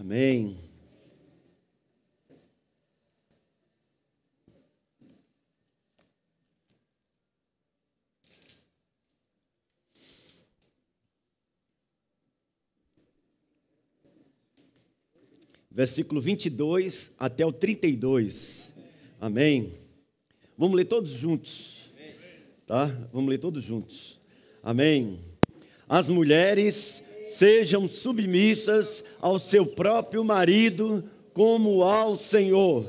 Amém. Versículo 22 até o 32. Amém. Vamos ler todos juntos. Tá? Vamos ler todos juntos. Amém. As mulheres sejam submissas ao seu próprio marido, como ao Senhor,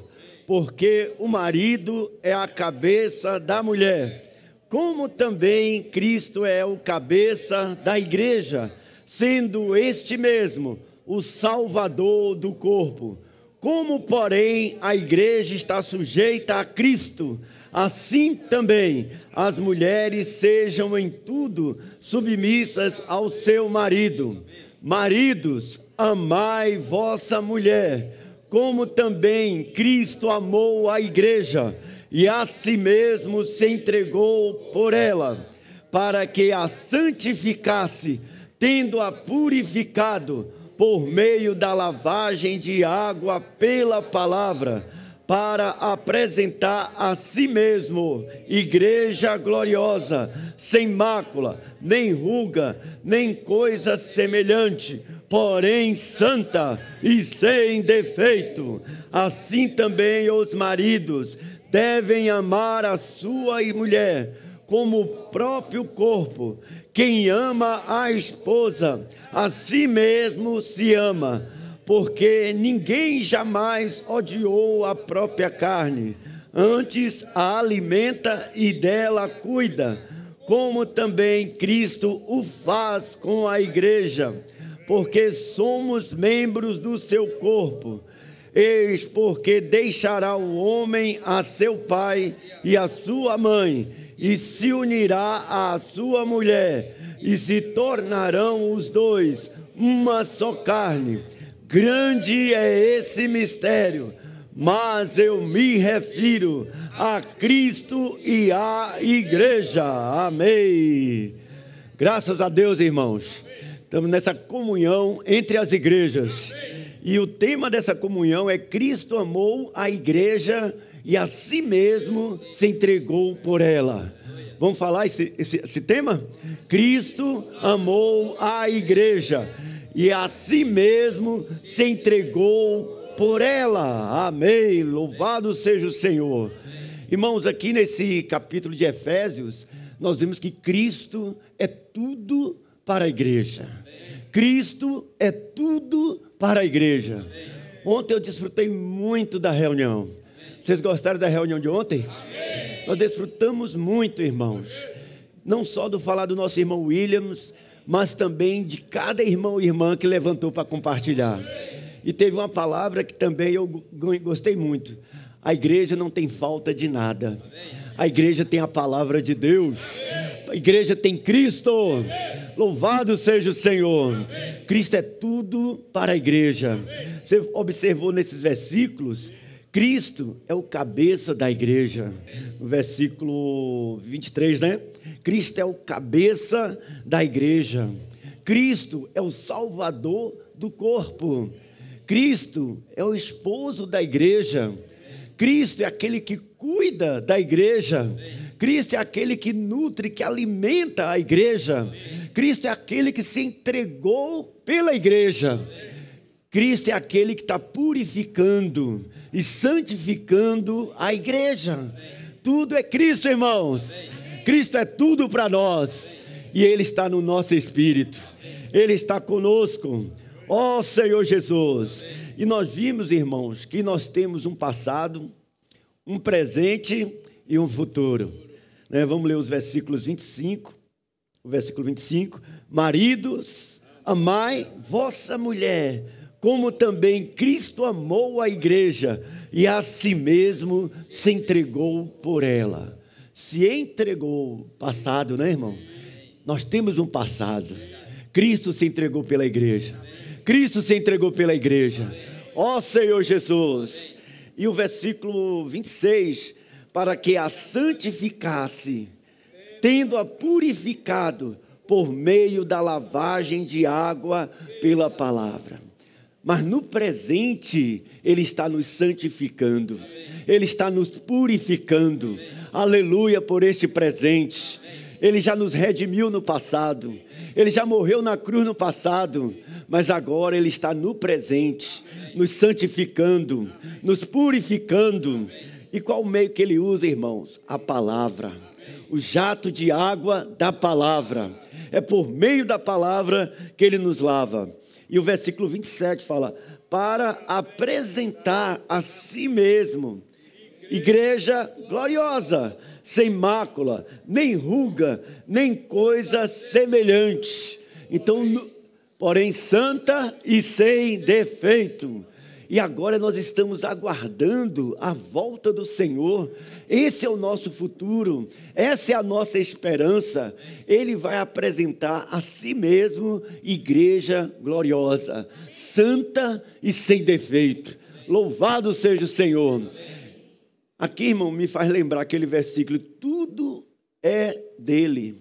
porque o marido é a cabeça da mulher, como também Cristo é o cabeça da igreja, sendo este mesmo o Salvador do corpo. Como, porém, a igreja está sujeita a Cristo, assim também as mulheres sejam em tudo submissas ao seu marido. Maridos, amai vossa mulher, como também Cristo amou a igreja e a si mesmo se entregou por ela, para que a santificasse, tendo-a purificado por meio da lavagem de água pela palavra, para apresentar a si mesmo igreja gloriosa, sem mácula, nem ruga, nem coisa semelhante, porém santa e sem defeito. Assim também os maridos devem amar a sua mulher como o próprio corpo. Quem ama a esposa, a si mesmo se ama, porque ninguém jamais odiou a própria carne, antes a alimenta e dela cuida, como também Cristo o faz com a igreja, porque somos membros do seu corpo. Eis porque deixará o homem a seu pai e a sua mãe, e se unirá à sua mulher, e se tornarão os dois uma só carne. Grande é esse mistério, mas eu me refiro a Cristo e à igreja. Amém. Graças a Deus, irmãos. Estamos nessa comunhão entre as igrejas. E o tema dessa comunhão é: Cristo amou a igreja e a si mesmo se entregou por ela. Vamos falar esse tema? Cristo amou a igreja e a si mesmo se entregou por ela. Amém. Louvado seja o Senhor. Irmãos, aqui nesse capítulo de Efésios, nós vimos que Cristo é tudo para a igreja. Cristo é tudo para a igreja. Ontem eu desfrutei muito da reunião. Vocês gostaram da reunião de ontem? Amém. Nós desfrutamos muito, irmãos. Não só do falar do nosso irmão Williams, mas também de cada irmão e irmã que levantou para compartilhar. E teve uma palavra que também eu gostei muito. A igreja não tem falta de nada. A igreja tem a palavra de Deus. A igreja tem Cristo. Louvado seja o Senhor. Cristo é tudo para a igreja. Você observou nesses versículos? Cristo é o cabeça da igreja. No versículo 23, né? Cristo é o cabeça da igreja. Cristo é o Salvador do corpo. Cristo é o esposo da igreja. Cristo é aquele que cuida da igreja. Cristo é aquele que nutre, que alimenta a igreja. Cristo é aquele que se entregou pela igreja. Cristo é aquele que está purificando e santificando a igreja. Tudo é Cristo, irmãos. Cristo é tudo para nós. E Ele está no nosso espírito. Ele está conosco. Ó Senhor Jesus. E nós vimos, irmãos, que nós temos um passado, um presente e um futuro. Vamos ler os versículos 25. O versículo 25. Maridos, amai vossa mulher, como também Cristo amou a igreja e a si mesmo se entregou por ela. Se entregou, passado, né, irmão? Nós temos um passado. Cristo se entregou pela igreja. Cristo se entregou pela igreja. Ó Senhor Jesus. E o versículo 26, para que a santificasse, tendo-a purificado por meio da lavagem de água pela palavra. Mas no presente, Ele está nos santificando. Ele está nos purificando. Aleluia por este presente. Ele já nos redimiu no passado. Ele já morreu na cruz no passado. Mas agora Ele está no presente, nos santificando, nos purificando. E qual o meio que Ele usa, irmãos? A palavra. O jato de água da palavra. É por meio da palavra que Ele nos lava. E o versículo 27 fala: para apresentar a si mesmo, igreja gloriosa, sem mácula, nem ruga, nem coisa semelhante. Então, porém, santa e sem defeito. E agora nós estamos aguardando a volta do Senhor. Esse é o nosso futuro, essa é a nossa esperança. Ele vai apresentar a si mesmo igreja gloriosa, santa e sem defeito. Louvado seja o Senhor. Aqui, irmão, me faz lembrar aquele versículo: tudo é dele,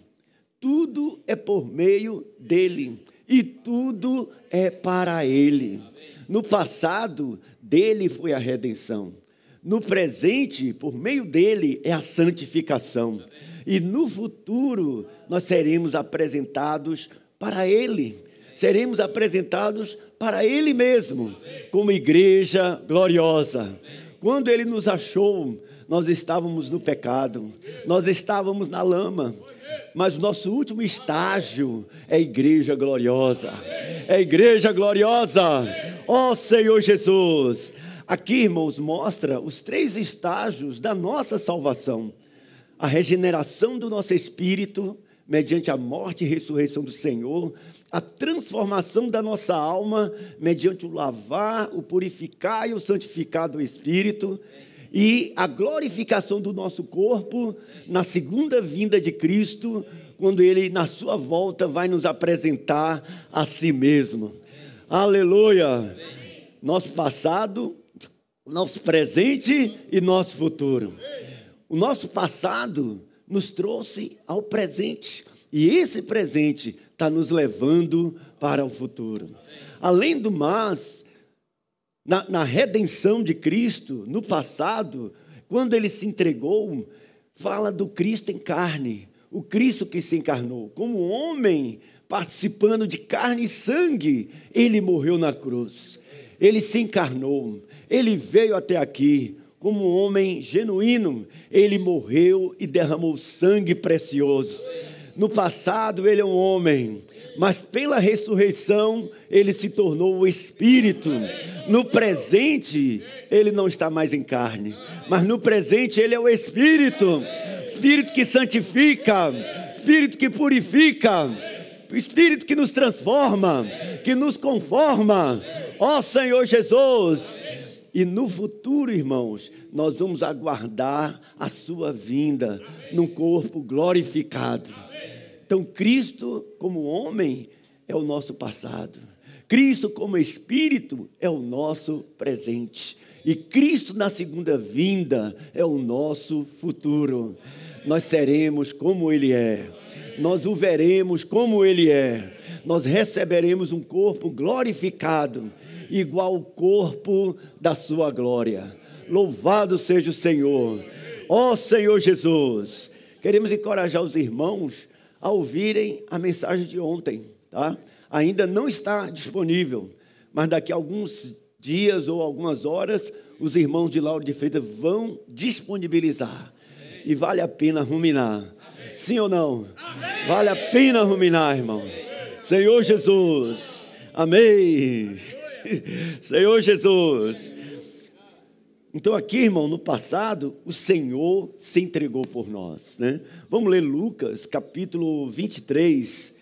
tudo é por meio dele e tudo é para ele. No passado, dele foi a redenção. No presente, por meio dele, é a santificação. E no futuro, nós seremos apresentados para ele. Seremos apresentados para ele mesmo, como igreja gloriosa. Quando ele nos achou, nós estávamos no pecado, nós estávamos na lama. Mas nosso último estágio é a igreja gloriosa. É a igreja gloriosa. Ó Senhor Jesus. Aqui, irmãos, mostra os 3 estágios da nossa salvação. A regeneração do nosso espírito, mediante a morte e ressurreição do Senhor. A transformação da nossa alma, mediante o lavar, o purificar e o santificar do Espírito. E a glorificação do nosso corpo na segunda vinda de Cristo, quando Ele, na sua volta, vai nos apresentar a si mesmo. Aleluia! Nosso passado, nosso presente e nosso futuro. O nosso passado nos trouxe ao presente. E esse presente está nos levando para o futuro. Além do mais, na redenção de Cristo, no passado, quando Ele se entregou, fala do Cristo em carne, o Cristo que se encarnou. Como homem, participando de carne e sangue, Ele morreu na cruz. Ele se encarnou, Ele veio até aqui, como um homem genuíno. Ele morreu e derramou sangue precioso. No passado, Ele é um homem, mas pela ressurreição, Ele se tornou o Espírito. No presente, Ele não está mais em carne, mas no presente Ele é o Espírito. Espírito que santifica, Espírito que purifica, Espírito que nos transforma, que nos conforma. Ó Senhor Jesus! E no futuro, irmãos, nós vamos aguardar a sua vinda num corpo glorificado. Então, Cristo como homem é o nosso passado. Cristo como Espírito é o nosso presente. E Cristo na segunda vinda é o nosso futuro. Nós seremos como Ele é. Nós o veremos como Ele é. Nós receberemos um corpo glorificado, igual ao corpo da sua glória. Louvado seja o Senhor. Ó Senhor Jesus. Queremos encorajar os irmãos a ouvirem a mensagem de ontem, tá? Ainda não está disponível, mas daqui a alguns dias ou algumas horas, os irmãos de Lauro de Freitas vão disponibilizar. E vale a pena ruminar. Sim ou não? Vale a pena ruminar, irmão. Senhor Jesus. Amém. Senhor Jesus. Então aqui, irmão, no passado, o Senhor se entregou por nós, né? Vamos ler Lucas, capítulo 23.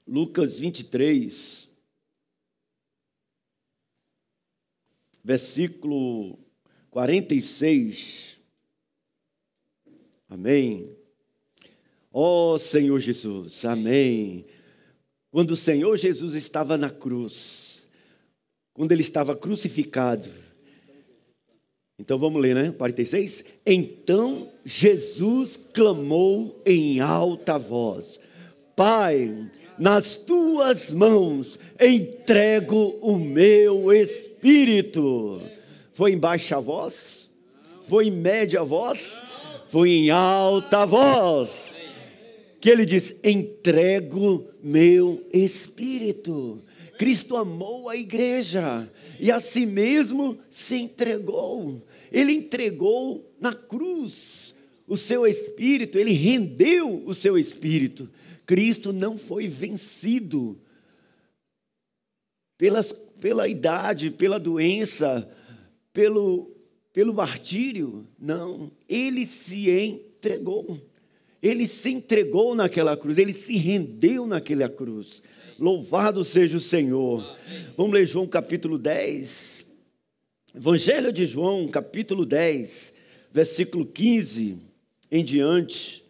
Lucas 23, versículo 46. Amém. Ó Senhor Jesus, amém. Quando o Senhor Jesus estava na cruz, quando Ele estava crucificado, então vamos ler, né? 46. Então Jesus clamou em alta voz: Pai, nas tuas mãos entrego o meu espírito. Foi em baixa voz? Foi em média voz? Foi em alta voz. Que ele diz: entrego meu espírito. Cristo amou a igreja e a si mesmo se entregou. Ele entregou na cruz o seu espírito, ele rendeu o seu espírito. Cristo não foi vencido pela idade, pela doença, pelo martírio. Não, ele se entregou. Ele se entregou naquela cruz, ele se rendeu naquela cruz. Louvado seja o Senhor. Vamos ler João capítulo 10. Evangelho de João capítulo 10, versículo 15 em diante.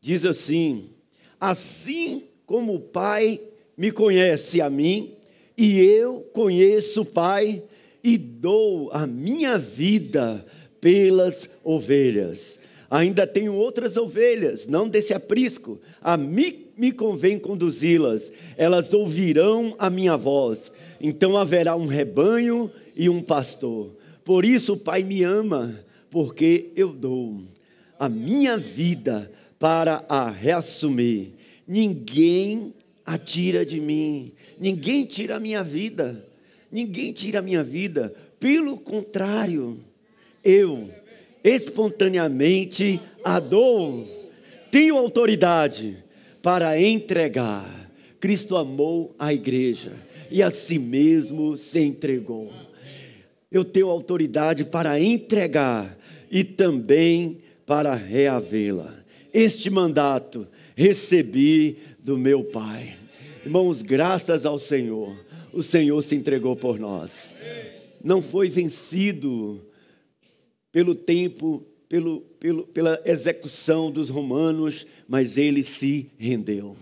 Diz assim: assim como o Pai me conhece a mim, e eu conheço o Pai, e dou a minha vida pelas ovelhas. Ainda tenho outras ovelhas, não desse aprisco. A mim me convém conduzi-las. Elas ouvirão a minha voz. Então haverá um rebanho e um pastor. Por isso o Pai me ama, porque eu dou a minha vida para a reassumir. Ninguém a tira de mim. Ninguém tira a minha vida. Ninguém tira a minha vida. Pelo contrário, eu espontaneamente a dou. Tenho autoridade para entregar. Cristo amou a igreja e a si mesmo se entregou. Eu tenho autoridade para entregar e também para reavê-la. Este mandato recebi do meu Pai. Irmãos, graças ao Senhor, o Senhor se entregou por nós. Não foi vencido pelo tempo, pela execução dos romanos, mas ele se rendeu.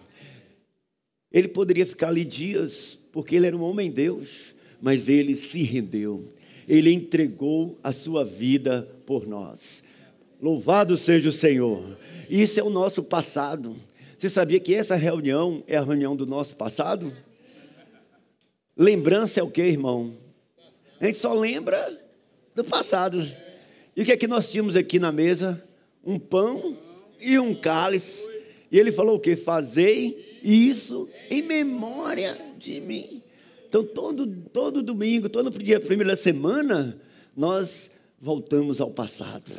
Ele poderia ficar ali dias, porque ele era um homem-deus, mas ele se rendeu. Ele entregou a sua vida por nós. Louvado seja o Senhor. Isso é o nosso passado. Você sabia que essa reunião é a reunião do nosso passado? Lembrança é o que, irmão? A gente só lembra do passado. E o que é que nós tínhamos aqui na mesa? Um pão e um cálice. E ele falou o quê? Fazei isso em memória de mim. Então, todo domingo, todo dia, primeira semana, nós voltamos ao passado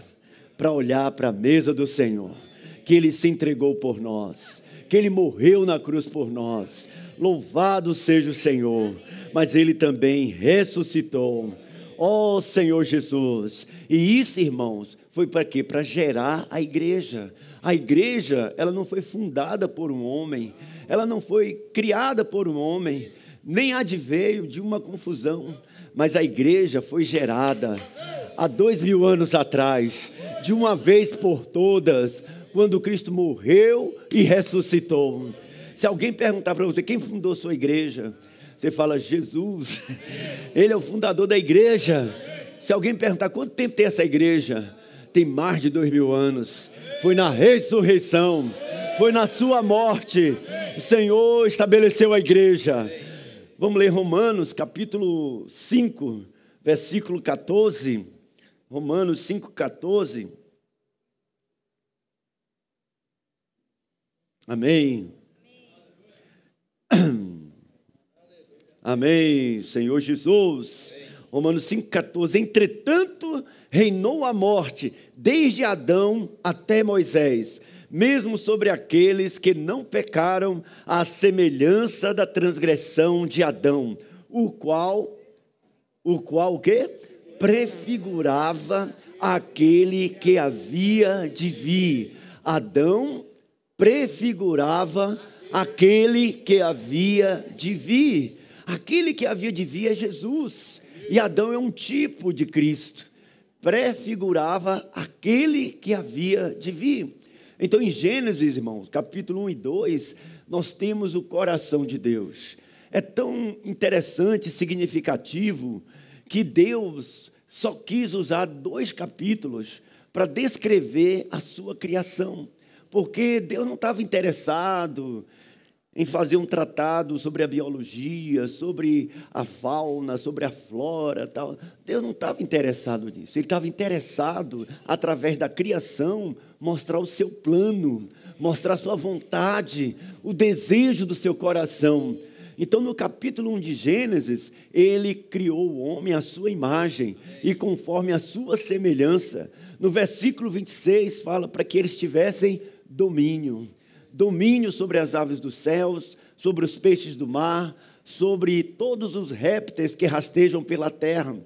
para olhar para a mesa do Senhor, que Ele se entregou por nós, que Ele morreu na cruz por nós. Louvado seja o Senhor, mas Ele também ressuscitou. Ó Senhor Jesus. E isso, irmãos, foi para quê? Para gerar a igreja. A igreja, ela não foi fundada por um homem, ela não foi criada por um homem, nem adveio de uma confusão, mas a igreja foi gerada há 2000 anos atrás, de uma vez por todas, quando Cristo morreu e ressuscitou. Se alguém perguntar para você, quem fundou sua igreja? Você fala, Jesus. Ele é o fundador da igreja. Se alguém perguntar, quanto tempo tem essa igreja? Tem mais de 2000 anos. Foi na ressurreição, foi na sua morte. O Senhor estabeleceu a igreja. Vamos ler Romanos capítulo 5, versículo 14. Romanos 5, 14. Amém. Amém, Senhor Jesus. Romanos 5,14. Entretanto, reinou a morte, desde Adão até Moisés, mesmo sobre aqueles que não pecaram, à semelhança da transgressão de Adão, o qual o quê? Prefigurava aquele que havia de vir. Adão prefigurava aquele que havia de vir. Aquele que havia de vir é Jesus. E Adão é um tipo de Cristo. Prefigurava aquele que havia de vir. Então, em Gênesis, irmãos, capítulo 1 e 2, nós temos o coração de Deus. É tão interessante, significativo, que Deus só quis usar 2 capítulos para descrever a sua criação. Porque Deus não estava interessado em fazer um tratado sobre a biologia, sobre a fauna, sobre a flora, tal. Deus não estava interessado nisso. Ele estava interessado, através da criação, mostrar o seu plano, mostrar a sua vontade, o desejo do seu coração. Então, no capítulo 1 de Gênesis, ele criou o homem à sua imagem e conforme a sua semelhança. No versículo 26, fala para que eles tivessem domínio sobre as aves dos céus, sobre os peixes do mar, sobre todos os répteis que rastejam pela terra.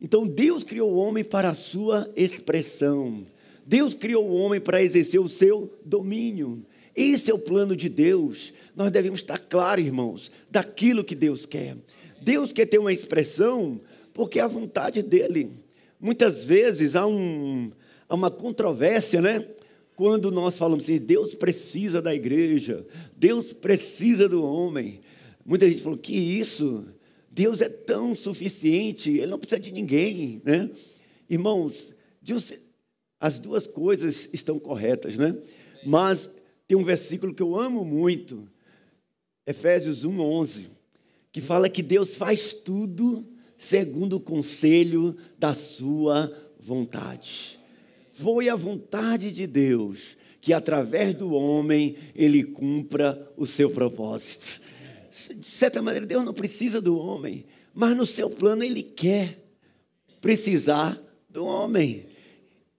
Então, Deus criou o homem para a sua expressão. Deus criou o homem para exercer o seu domínio. Esse é o plano de Deus. Nós devemos estar claros, irmãos, daquilo que Deus quer. Deus quer ter uma expressão porque é a vontade dEle. Muitas vezes há uma controvérsia, né? Quando nós falamos assim, Deus precisa da igreja, Deus precisa do homem. Muita gente falou, que isso? Deus é tão suficiente, Ele não precisa de ninguém, né? Irmãos, as duas coisas estão corretas, né? Mas tem um versículo que eu amo muito, Efésios 1:11, que fala que Deus faz tudo segundo o conselho da sua vontade. Foi a vontade de Deus que, através do homem, Ele cumpra o seu propósito. De certa maneira, Deus não precisa do homem, mas no seu plano Ele quer precisar do homem.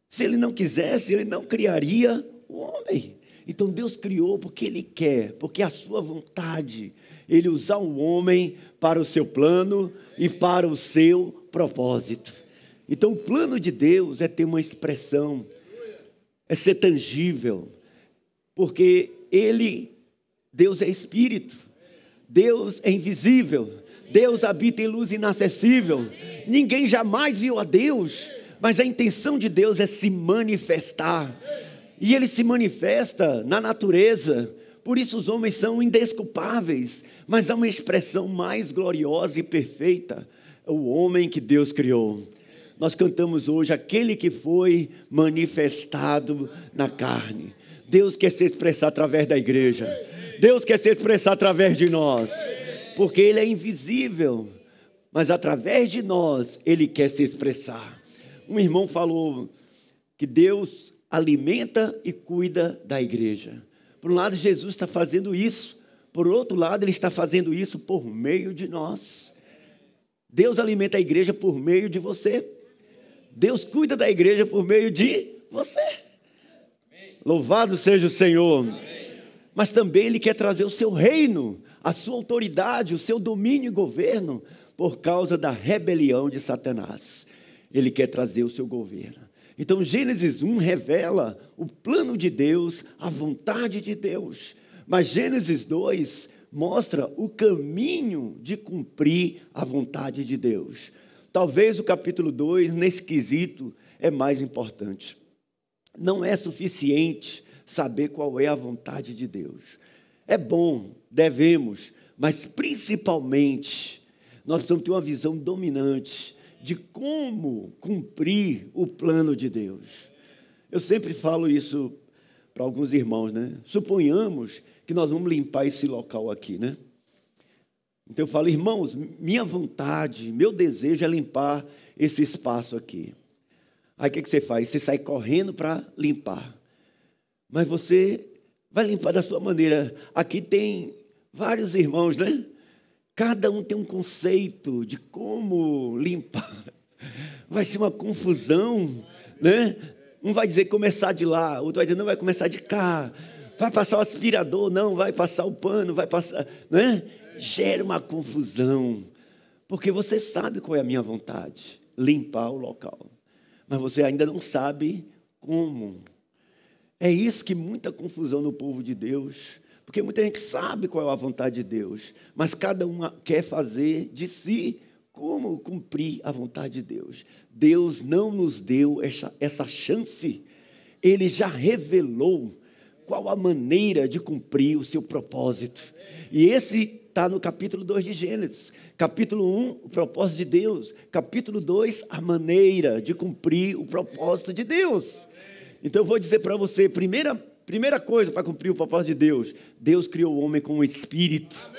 Se Ele não quisesse, Ele não criaria o homem. Então Deus criou porque Ele quer, porque é a sua vontade, Ele usar o homem para o seu plano e para o seu propósito. Então o plano de Deus é ter uma expressão, é ser tangível, porque Deus é espírito, Deus é invisível, Deus habita em luz inacessível, ninguém jamais viu a Deus, mas a intenção de Deus é se manifestar, e Ele se manifesta na natureza, por isso os homens são indesculpáveis, mas há uma expressão mais gloriosa e perfeita, o homem que Deus criou. Nós cantamos hoje, aquele que foi manifestado na carne. Deus quer se expressar através da igreja. Deus quer se expressar através de nós. Porque Ele é invisível, mas através de nós, Ele quer se expressar. Um irmão falou que Deus alimenta e cuida da igreja. Por um lado, Jesus está fazendo isso. Por outro lado, Ele está fazendo isso por meio de nós. Deus alimenta a igreja por meio de você. Deus cuida da igreja por meio de você. Louvado seja o Senhor. Mas também Ele quer trazer o seu reino, a sua autoridade, o seu domínio e governo, por causa da rebelião de Satanás. Ele quer trazer o seu governo. Então Gênesis 1 revela o plano de Deus, a vontade de Deus. Mas Gênesis 2 mostra o caminho de cumprir a vontade de Deus. Talvez o capítulo 2, nesse quesito, é mais importante. Não é suficiente saber qual é a vontade de Deus. É bom, devemos, mas principalmente nós precisamos ter uma visão dominante de como cumprir o plano de Deus. Eu sempre falo isso para alguns irmãos, né? Suponhamos que nós vamos limpar esse local aqui, né? Então eu falo, irmãos, minha vontade, meu desejo é limpar esse espaço aqui. Aí o que você faz? Você sai correndo para limpar. Mas você vai limpar da sua maneira. Aqui tem vários irmãos, né? Cada um tem um conceito de como limpar. Vai ser uma confusão, né? Um vai dizer começar de lá, outro vai dizer não, vai começar de cá. Vai passar o aspirador, não, vai passar o pano, vai passar, né? Gera uma confusão, porque você sabe qual é a minha vontade, limpar o local, mas você ainda não sabe como. É isso que muita confusão no povo de Deus, porque muita gente sabe qual é a vontade de Deus, mas cada um quer fazer de si como cumprir a vontade de Deus. Deus não nos deu essa chance, Ele já revelou qual a maneira de cumprir o seu propósito. E esse está no capítulo 2 de Gênesis. Capítulo 1, o propósito de Deus. Capítulo 2, a maneira de cumprir o propósito de Deus. Então eu vou dizer para você, primeira Primeira coisa para cumprir o propósito de Deus, Deus criou o homem com um espírito.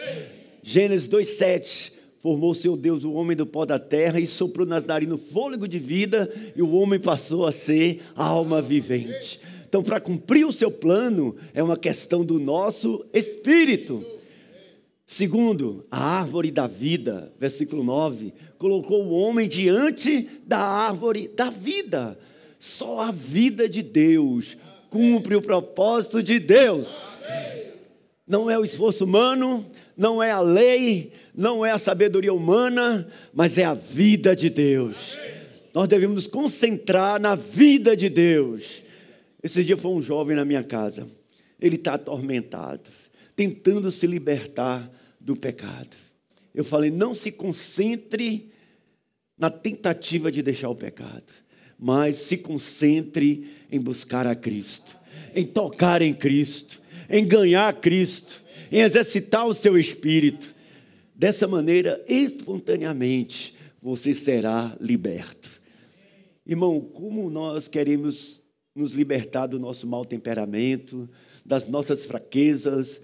Gênesis 2:7, formou o seu Deus o homem do pó da terra e soprou nas narinas o fôlego de vida e o homem passou a ser alma vivente. Então, para cumprir o seu plano, é uma questão do nosso espírito. Segundo, a árvore da vida, versículo 9, colocou o homem diante da árvore da vida. Só a vida de Deus cumpre o propósito de Deus. Não é o esforço humano, não é a lei, não é a sabedoria humana, mas é a vida de Deus. Nós devemos nos concentrar na vida de Deus. Esse dia foi um jovem na minha casa. Ele está atormentado, tentando se libertar do pecado. Eu falei, não se concentre na tentativa de deixar o pecado, mas se concentre em buscar a Cristo, em tocar em Cristo, em ganhar Cristo, em exercitar o seu espírito. Dessa maneira, espontaneamente, você será liberto. Irmão, como nós queremos nos libertar do nosso mau temperamento, das nossas fraquezas,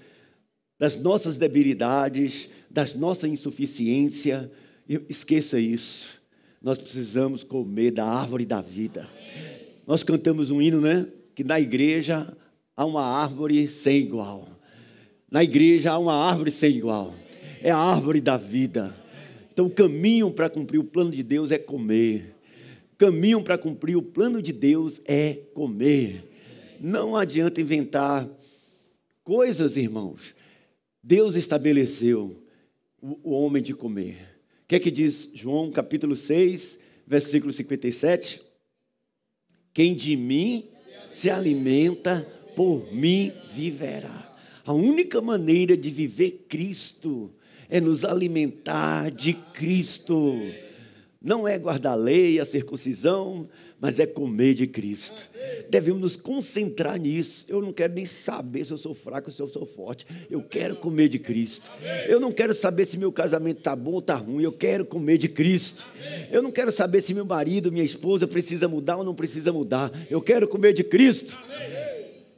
das nossas debilidades, das nossa insuficiência. Esqueça isso. Nós precisamos comer da árvore da vida. Nós cantamos um hino, né? Que na igreja há uma árvore sem igual. Na igreja há uma árvore sem igual. É a árvore da vida. Então o caminho para cumprir o plano de Deus é comer. O caminho para cumprir o plano de Deus é comer. Não adianta inventar coisas, irmãos. Deus estabeleceu o homem de comer. O que é que diz João capítulo 6, versículo 57? Quem de mim se alimenta, por mim viverá. A única maneira de viver Cristo é nos alimentar de Cristo. Não é guardar a lei, a circuncisão, mas é comer de Cristo. Devemos nos concentrar nisso. Eu não quero nem saber se eu sou fraco ou se eu sou forte. Eu quero comer de Cristo. Eu não quero saber se meu casamento está bom ou está ruim. Eu quero comer de Cristo. Eu não quero saber se meu marido, minha esposa precisa mudar ou não precisa mudar. Eu quero comer de Cristo.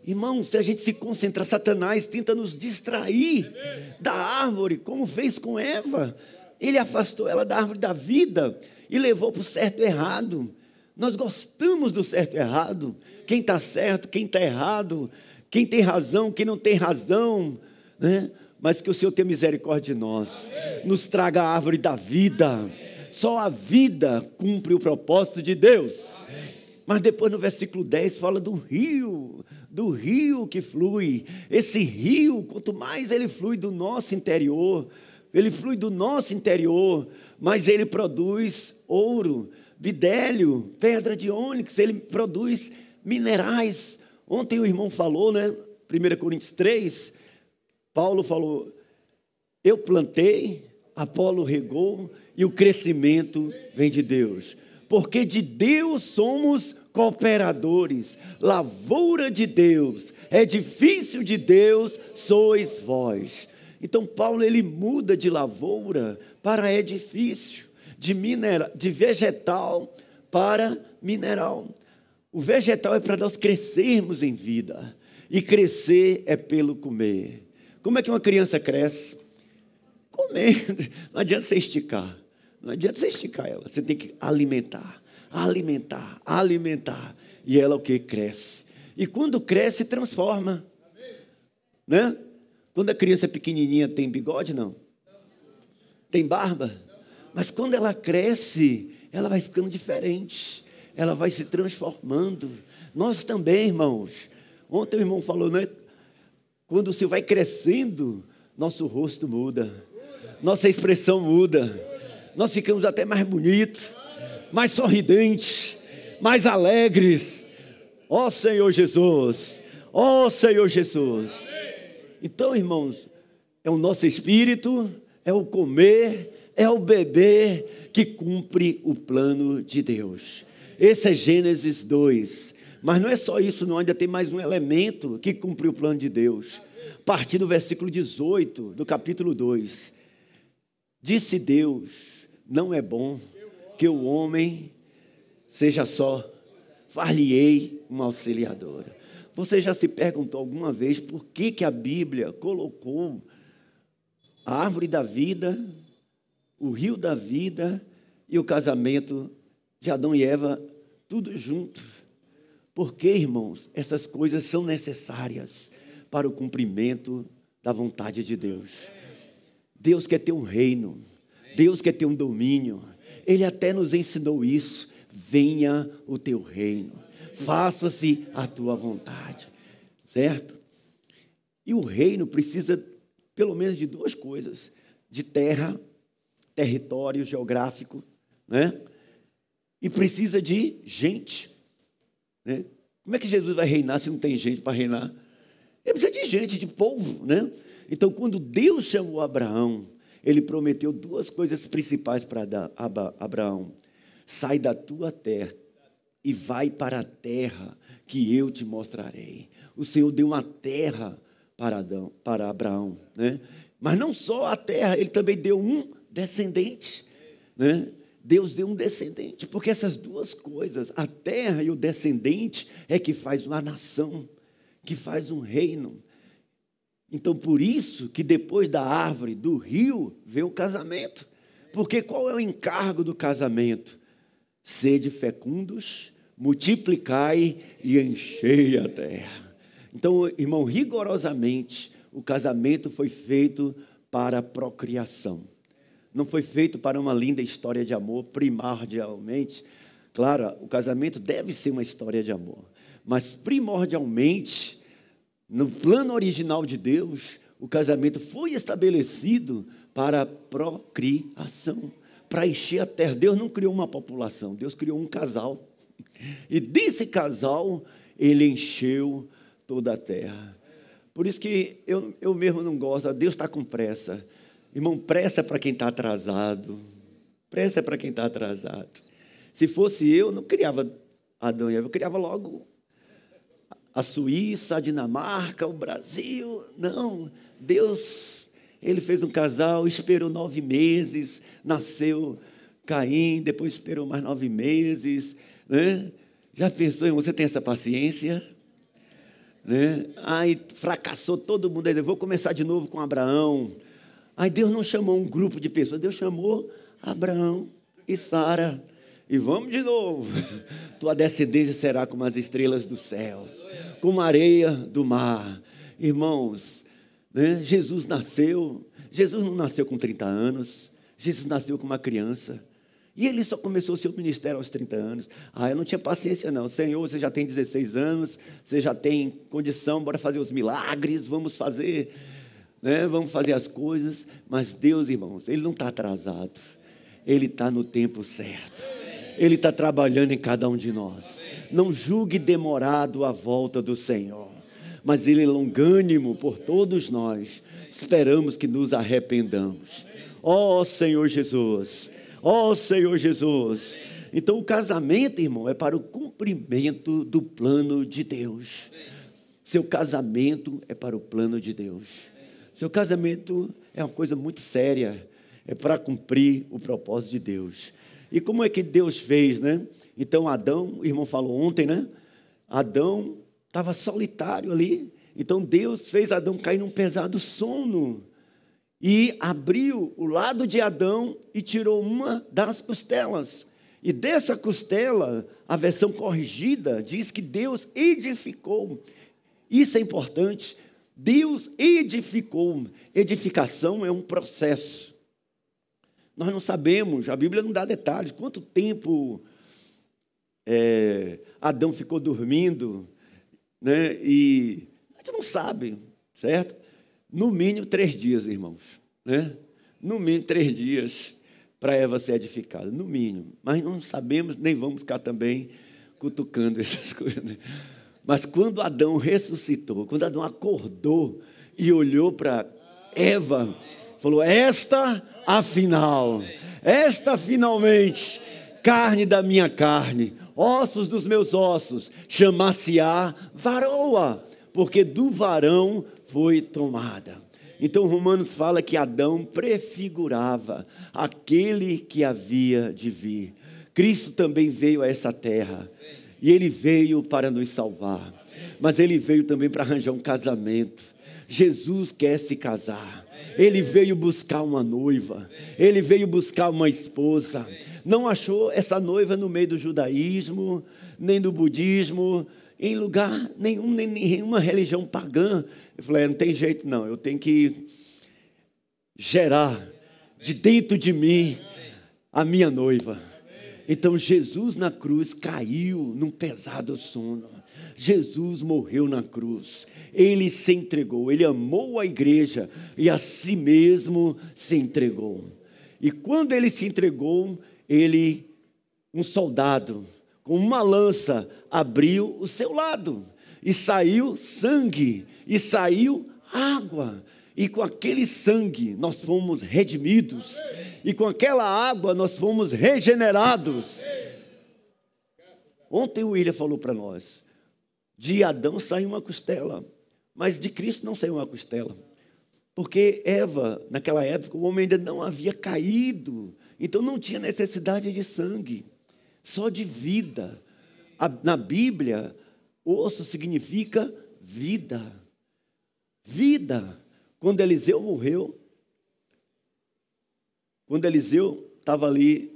Irmão, se a gente se concentrar, Satanás tenta nos distrair da árvore, como fez com Eva. Ele afastou ela da árvore da vida e levou para o certo e errado. Nós gostamos do certo e errado. Quem está certo, quem está errado, quem tem razão, quem não tem razão, né? Mas que o Senhor tenha misericórdia de nós. Nos traga a árvore da vida. Só a vida cumpre o propósito de Deus. Mas depois no versículo 10 fala do rio que flui. Esse rio, quanto mais ele flui do nosso interior, mas ele produz ouro, bidélio, pedra de ônix, ele produz minerais. Ontem o irmão falou, né? 1 Coríntios 3, Paulo falou, eu plantei, Apolo regou e o crescimento vem de Deus. Porque de Deus somos cooperadores, lavoura de Deus, edifício de Deus sois vós. Então Paulo ele muda de lavoura para edifício, de vegetal para mineral. O vegetal é para nós crescermos em vida, e crescer é pelo comer. Como é que uma criança cresce? Comendo. Não adianta você esticar. Não adianta você esticar ela. Você tem que alimentar. E ela o que? Cresce. E quando cresce, transforma. Né? Quando a criança é pequenininha, tem bigode? Não. Tem barba? Mas quando ela cresce, ela vai ficando diferente. Ela vai se transformando. Nós também, irmãos. Ontem o irmão falou, né? Quando você vai crescendo, nosso rosto muda. Nossa expressão muda. Nós ficamos até mais bonitos, mais sorridentes, mais alegres. Ó Senhor Jesus. Ó Senhor Jesus. Então, irmãos, é o nosso espírito, é o comer, é o beber que cumpre o plano de Deus. Esse é Gênesis 2. Mas não é só isso, não. Ainda tem mais um elemento que cumpre o plano de Deus. A partir do versículo 18 do capítulo 2. Disse Deus, não é bom que o homem seja só. Far-lhe-ei uma auxiliadora. Você já se perguntou alguma vez por que a Bíblia colocou a árvore da vida, o rio da vida e o casamento de Adão e Eva, tudo junto? Porque, irmãos, essas coisas são necessárias para o cumprimento da vontade de Deus. Deus quer ter um reino, Deus quer ter um domínio. Ele até nos ensinou isso. Venha o teu reino, faça-se a tua vontade, certo? E o reino precisa pelo menos de duas coisas: de terra, território geográfico, né? E precisa de gente, né? Como é que Jesus vai reinar se não tem gente para reinar? Ele precisa de gente, de povo, né? Então, quando Deus chamou Abraão, ele prometeu duas coisas principais para Abraão: sai da tua terra e vai para a terra que eu te mostrarei. O Senhor deu uma terra para Abraão, né? Mas não só a terra, ele também deu um descendente, né? Deus deu um descendente, porque essas duas coisas, a terra e o descendente, é que faz uma nação, que faz um reino. Então, por isso que depois da árvore, do rio, vem o casamento. Porque qual é o encargo do casamento? Sede fecundos, multiplicai e enchei a terra. Então, irmão, rigorosamente, o casamento foi feito para a procriação. Não foi feito para uma linda história de amor, primordialmente. Claro, o casamento deve ser uma história de amor. Mas, primordialmente, no plano original de Deus, o casamento foi estabelecido para a procriação, para encher a terra. Deus não criou uma população, Deus criou um casal. E desse casal, ele encheu toda a terra. Por isso que eu mesmo não gosto. Deus está com pressa. Irmão, pressa para quem está atrasado. Pressa para quem está atrasado. Se fosse eu, não criava Adão e Eva, eu criava logo a Suíça, a Dinamarca, o Brasil. Não, Deus, ele fez um casal, esperou 9 meses, nasceu Caim, depois esperou mais 9 meses, né? Já pensou, irmão, você tem essa paciência? Né? Aí fracassou todo mundo, aí vou começar de novo com Abraão. Aí Deus não chamou um grupo de pessoas, Deus chamou Abraão e Sara. E vamos de novo. Tua descendência será como as estrelas do céu, como a areia do mar. Irmãos, né? Jesus não nasceu com 30 anos, Jesus nasceu com uma criança. E ele só começou o seu ministério aos 30 anos. Eu não tinha paciência não. Senhor, você já tem 16 anos, você já tem condição, bora fazer os milagres, vamos fazer, né? Vamos fazer as coisas. Mas Deus, irmãos, ele não está atrasado. Ele está no tempo certo. Ele está trabalhando em cada um de nós. Não julgue demorado a volta do Senhor, mas Ele é longânimo por todos nós. Esperamos que nos arrependamos. Ó Senhor Jesus, ó Senhor Jesus. Então o casamento, irmão, é para o cumprimento do plano de Deus. Seu casamento é para o plano de Deus. Seu casamento é uma coisa muito séria. É para cumprir o propósito de Deus. E como é que Deus fez, né? Então Adão, o irmão falou ontem, né? Adão estava solitário ali. Então Deus fez Adão cair num pesado sono. E abriu o lado de Adão e tirou uma das costelas. E dessa costela, a versão corrigida diz que Deus edificou. Isso é importante. Deus edificou. Edificação é um processo. Nós não sabemos, a Bíblia não dá detalhes, quanto tempo Adão ficou dormindo, né? E a gente não sabe, certo? No mínimo 3 dias, irmãos, né? No mínimo 3 dias para Eva ser edificada, no mínimo. Mas não sabemos, nem vamos ficar também cutucando essas coisas, né? Mas quando Adão ressuscitou, quando Adão acordou e olhou para Eva, falou: esta finalmente, carne da minha carne, ossos dos meus ossos, chamar-se-á varoa, porque do varão foi tomada. Então Romanos fala que Adão prefigurava aquele que havia de vir. Cristo também veio a essa terra, e ele veio para nos salvar. mas Ele veio também para arranjar um casamento. Jesus quer se casar. Ele veio buscar uma noiva. Ele veio buscar uma esposa. Não achou essa noiva no meio do judaísmo, nem do budismo, em lugar nenhum, nem nenhuma religião pagã. Eu falei, não tem jeito não, eu tenho que gerar de dentro de mim a minha noiva. Então Jesus na cruz caiu num pesado sono. Jesus morreu na cruz. Ele se entregou, ele amou a igreja e a si mesmo se entregou. E quando ele se entregou, um soldado com uma lança abriu o seu lado e saiu sangue e saiu água. E com aquele sangue nós fomos redimidos. E com aquela água nós fomos regenerados. Ontem o William falou para nós, de Adão saiu uma costela, mas de Cristo não saiu uma costela. Porque Eva, naquela época, o homem ainda não havia caído. Então não tinha necessidade de sangue, só de vida. Na Bíblia, osso significa vida. Vida. Quando Eliseu morreu, quando Eliseu estava ali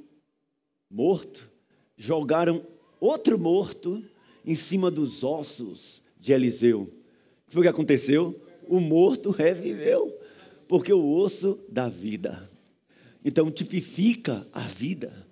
morto, jogaram outro morto em cima dos ossos de Eliseu. O que foi que aconteceu? O morto reviveu, porque o osso dá vida. Então tipifica a vida.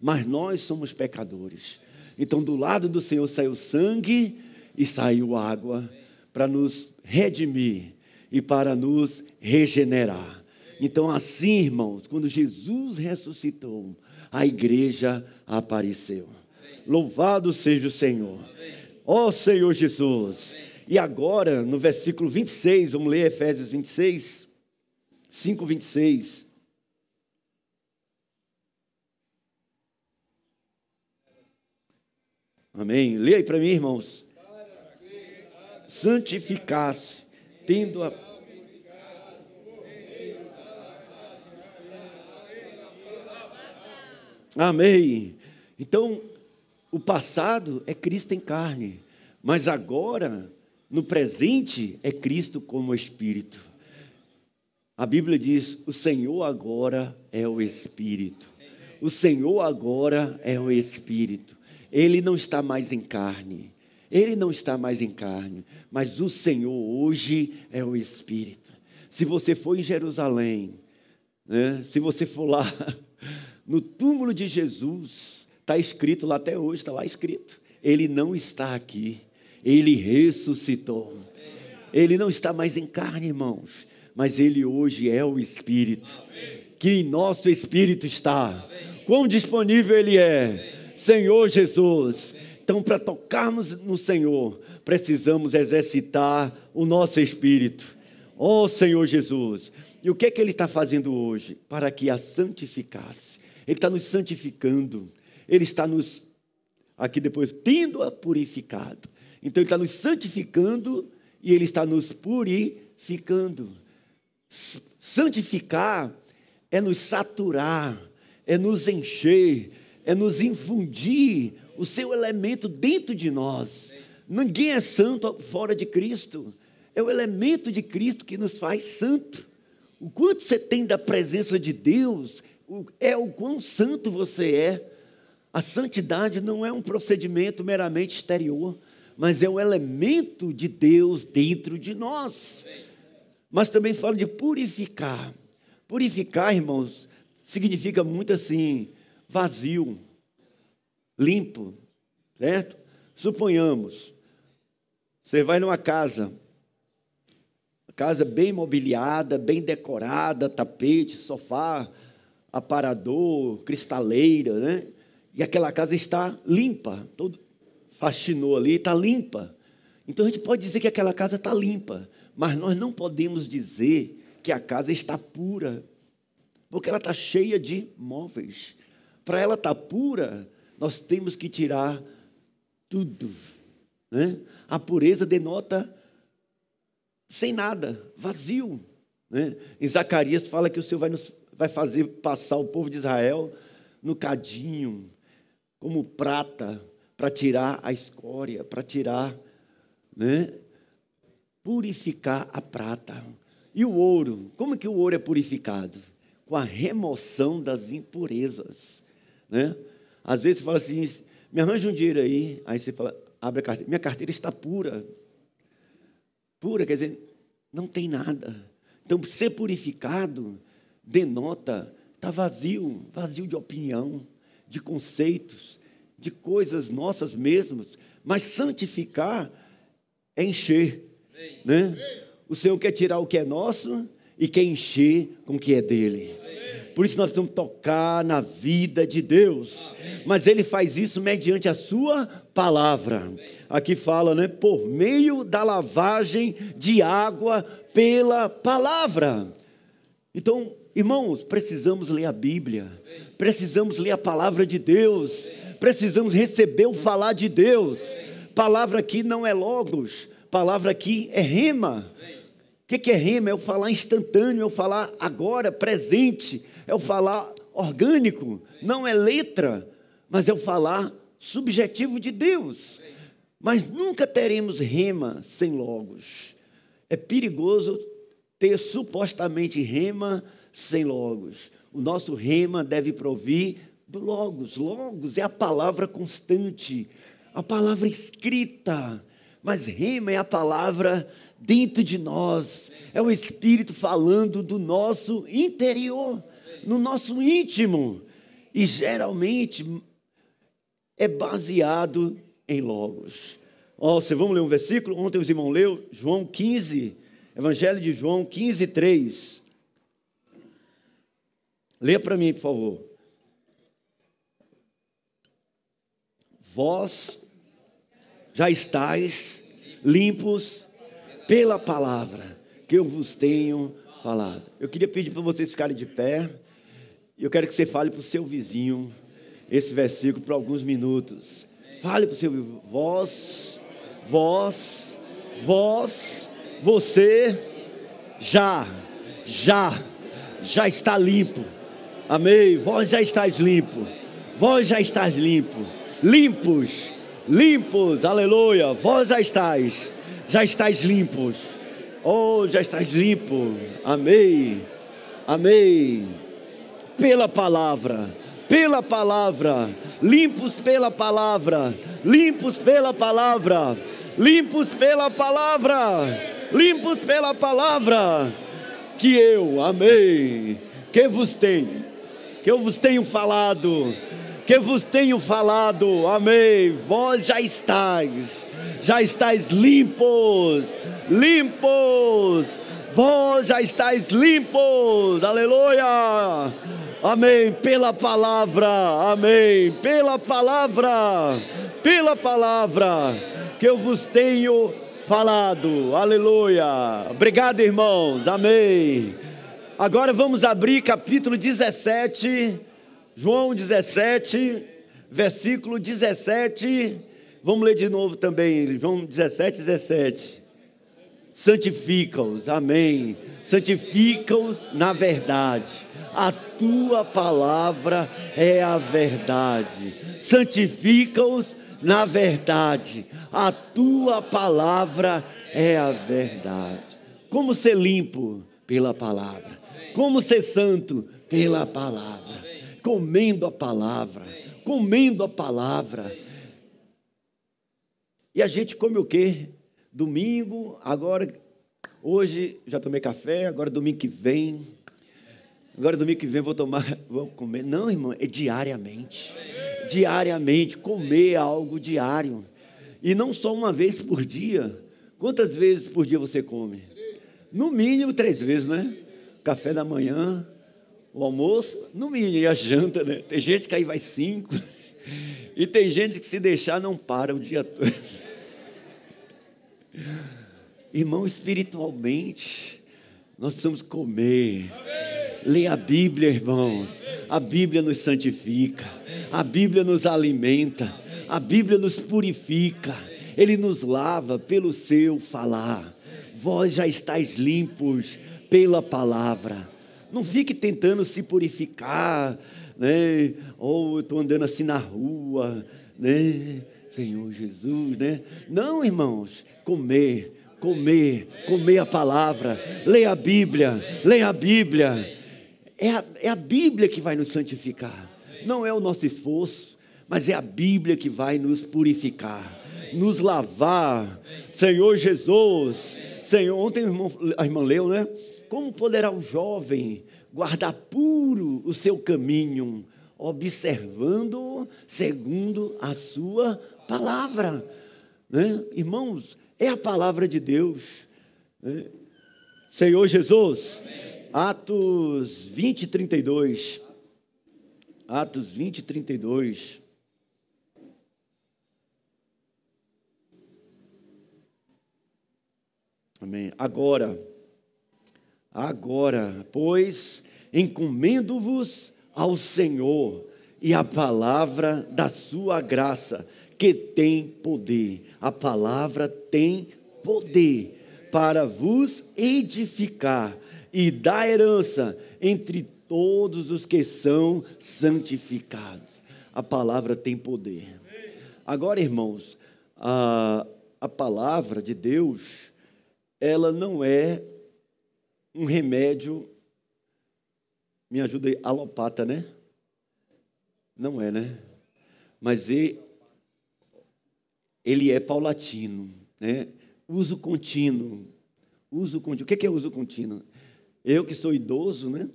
Mas nós somos pecadores. Então do lado do Senhor saiu sangue e saiu água para nos redimir e para nos regenerar. Então assim, irmãos, quando Jesus ressuscitou, a igreja apareceu. Louvado seja o Senhor. Ó Senhor Jesus. E agora, no versículo 26, vamos ler Efésios 26, 5, 26. Amém. Leia aí para mim, irmãos. Santificar-se, tendo a... Amém. Então, o passado é Cristo em carne, mas agora, no presente, é Cristo como Espírito. A Bíblia diz, o Senhor agora é o Espírito. O Senhor agora é o Espírito. Ele não está mais em carne. Ele não está mais em carne, mas o Senhor hoje é o Espírito. Se você for em Jerusalém, né, se você for lá no túmulo de Jesus, está escrito lá até hoje, está lá escrito. Ele não está aqui, ele ressuscitou. Ele não está mais em carne, irmãos, mas ele hoje é o Espírito. Que em nosso Espírito está. Quão disponível ele é, Senhor Jesus. Então, para tocarmos no Senhor, precisamos exercitar o nosso espírito. Ó Senhor Jesus. E o que é que Ele está fazendo hoje? Para que a santificasse. Ele está nos santificando. Ele está nos, aqui depois, tendo-a purificado. Então, Ele está nos santificando e Ele está nos purificando. Santificar é nos saturar, é nos encher, é nos infundir o seu elemento dentro de nós. Ninguém é santo fora de Cristo. É o elemento de Cristo que nos faz santo. O quanto você tem da presença de Deus é o quão santo você é. A santidade não é um procedimento meramente exterior, mas é um elemento de Deus dentro de nós. Mas também fala de purificar. Purificar, irmãos, significa muito assim, vazio, limpo, certo? Suponhamos, você vai numa casa bem mobiliada, bem decorada, tapete, sofá, aparador, cristaleira, né? E aquela casa está limpa, todo faxinou ali, está limpa. Então a gente pode dizer que aquela casa está limpa, mas nós não podemos dizer que a casa está pura, porque ela está cheia de móveis. Para ela estar pura, nós temos que tirar tudo, né? A pureza denota sem nada, vazio, né? Em Zacarias fala que o Senhor vai fazer passar o povo de Israel no cadinho, como prata, para tirar a escória, para tirar né? Purificar a prata. E o ouro? Como que o ouro é purificado? Com a remoção das impurezas, né? Às vezes você fala assim, me arranja um dinheiro aí. Aí você fala, abre a carteira. Minha carteira está pura. Pura quer dizer, não tem nada. Então, ser purificado denota, está vazio. Vazio de opinião, de conceitos, de coisas nossas mesmos. Mas santificar é encher, né? O Senhor quer tirar o que é nosso e quer encher com o que é dele. Por isso nós precisamos tocar na vida de Deus. Mas Ele faz isso mediante a sua palavra. Aqui fala, né? Por meio da lavagem de água pela palavra. Então, irmãos, precisamos ler a Bíblia. Precisamos ler a palavra de Deus. Precisamos receber o falar de Deus. Palavra aqui não é logos. Palavra aqui é rema. O que é rema? É o falar instantâneo, é o falar agora, presente, é o falar orgânico, não é letra, mas é o falar subjetivo de Deus. Mas nunca teremos rema sem logos. É perigoso ter supostamente rema sem logos. O nosso rema deve provir do logos. Logos é a palavra constante, a palavra escrita, mas rema é a palavra dentro de nós, é o Espírito falando do nosso interior, no nosso íntimo, e geralmente é baseado em logos. Vamos ler um versículo? Ontem os irmãos leu João 15, Evangelho de João 15, 3. Leia para mim, por favor. Vós já estáis limpos pela palavra que eu vos tenho falado. Eu queria pedir para vocês ficarem de pé. Eu quero que você fale para o seu vizinho esse versículo por alguns minutos. Fale para o seu vizinho. Você já está limpo. Amém? Vós já estáis limpo. Vós já estáis limpo. Limpos, aleluia. Vós já estáis limpos. Oh, já estáis limpo. Amém. Pela palavra. Limpos pela palavra. Que eu, amém. Que eu vos tenho falado. Amém. Vós já estáis limpos. Vós já estáis limpos. Aleluia. Amém. Pela palavra. Amém. Pela palavra que eu vos tenho falado. Aleluia. Obrigado, irmãos. Amém. Agora vamos abrir capítulo 17. João 17, versículo 17, vamos ler de novo também, João 17. Santifica-os, amém, santifica-os na verdade, a tua palavra é a verdade, santifica-os na verdade, a tua palavra é a verdade. Como ser limpo? Pela palavra. Como ser santo? Pela palavra. Comendo a palavra. E a gente come o quê? Domingo, hoje já tomei café, agora domingo que vem vou comer. Não, irmão, é diariamente, comer algo diário, e não só uma vez por dia. Quantas vezes por dia você come? No mínimo 3 vezes, né? Café da manhã, o almoço, no mínimo, e a janta, né? Tem gente que aí vai 5, e tem gente que se deixar não para o dia todo. Irmão, espiritualmente, nós precisamos comer. Ler a Bíblia, irmãos. A Bíblia nos santifica, a Bíblia nos alimenta, a Bíblia nos purifica. Ele nos lava pelo seu falar. Vós já estáis limpos pela palavra. Não fique tentando se purificar, né? Ou eu estou andando assim na rua, né? Senhor Jesus, né? Não, irmãos, comer a palavra, leia a Bíblia. É a Bíblia que vai nos santificar. Não é o nosso esforço, mas é a Bíblia que vai nos purificar, nos lavar. Senhor Jesus, Senhor, ontem a irmã leu, né? Como poderá o jovem guardar puro o seu caminho, observando segundo a sua palavra, né? Irmãos, é a palavra de Deus, né? Senhor Jesus, Atos 20, 32. Atos 20, 32. Amém. Agora, pois, encomendo-vos ao Senhor e à palavra da sua graça, que tem poder. A palavra tem poder para vos edificar e dar herança entre todos os que são santificados. A palavra tem poder. Agora, irmãos, a palavra de Deus, ela não é um remédio, me ajuda aí, alopata, né? Não é, né? Mas ele é paulatino, né? Uso contínuo. O que é uso contínuo? Eu que sou idoso, né?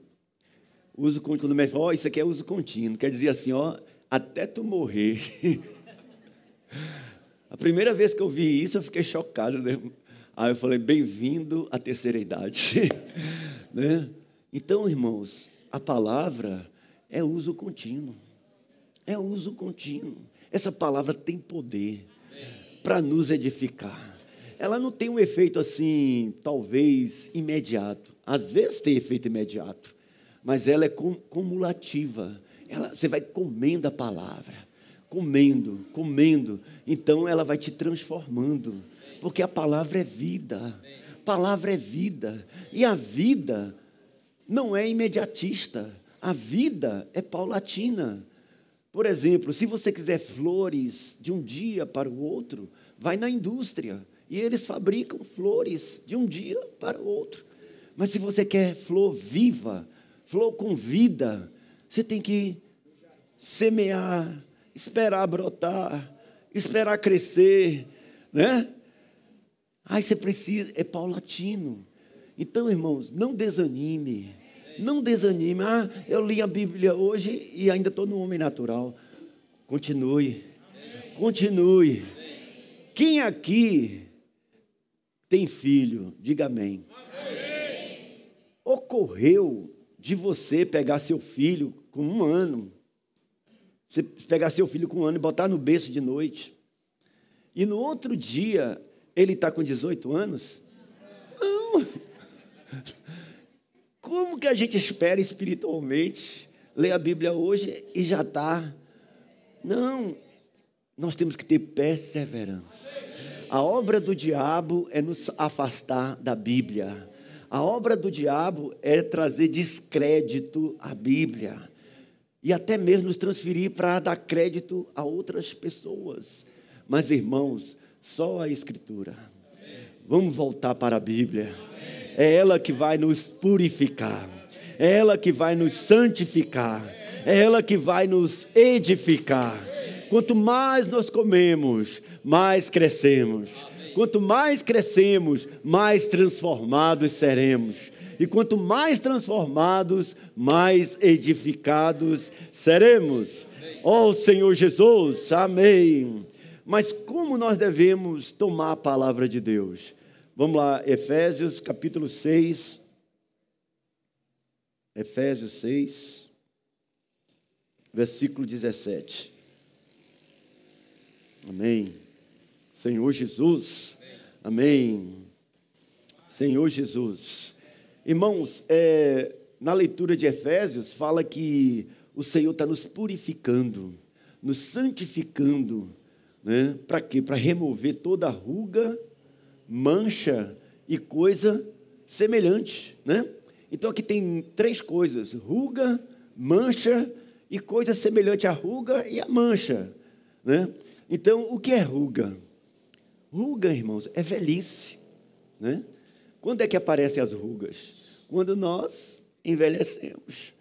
Uso contínuo, quando me fala, isso aqui é uso contínuo, quer dizer assim, até tu morrer. A primeira vez que eu vi isso, eu fiquei chocado, né? Aí eu falei, bem-vindo à terceira idade. Né? Então, irmãos, a palavra é uso contínuo. É uso contínuo. Essa palavra tem poder para nos edificar. Ela não tem um efeito assim, talvez imediato. Às vezes tem efeito imediato, mas ela é cumulativa. Você vai comendo a palavra, comendo. Então ela vai te transformando. Porque a palavra é vida. Palavra é vida. E a vida não é imediatista. A vida é paulatina. Por exemplo, se você quiser flores de um dia para o outro, vai na indústria. E eles fabricam flores de um dia para o outro. Mas se você quer flor viva, flor com vida, você tem que semear, esperar brotar, esperar crescer, né? Aí você precisa, é paulatino. Então, irmãos, não desanime. Eu li a Bíblia hoje e ainda estou no homem natural. Continue. Quem aqui tem filho? Diga amém. Ocorreu de você pegar seu filho com 1 ano, você pegar seu filho com 1 ano e botar no berço de noite, e no outro dia ele está com 18 anos? Não. Como que a gente espera espiritualmente ler a Bíblia hoje e já está? Não, nós temos que ter perseverança. A obra do diabo é nos afastar da Bíblia. A obra do diabo é trazer descrédito à Bíblia. E até mesmo nos transferir para dar crédito a outras pessoas. Mas, irmãos, só a Escritura. Vamos voltar para a Bíblia. É ela que vai nos purificar. É ela que vai nos santificar. É ela que vai nos edificar. Quanto mais nós comemos, mais crescemos. Quanto mais crescemos, mais transformados seremos. E quanto mais transformados, mais edificados seremos. Ó Senhor Jesus, amém. Mas como nós devemos tomar a palavra de Deus? Vamos lá, Efésios capítulo 6. Efésios 6, versículo 17. Amém. Senhor Jesus. Amém. Senhor Jesus. Irmãos, na leitura de Efésios, fala que o Senhor está nos purificando, nos santificando, né? Para quê? Para remover toda ruga, mancha e coisa semelhante, né? Então aqui tem 3 coisas: ruga, mancha e coisa semelhante à ruga e à mancha, né? Então, o que é ruga? Ruga, irmãos, é velhice, né? Quando é que aparecem as rugas? Quando nós envelhecemos.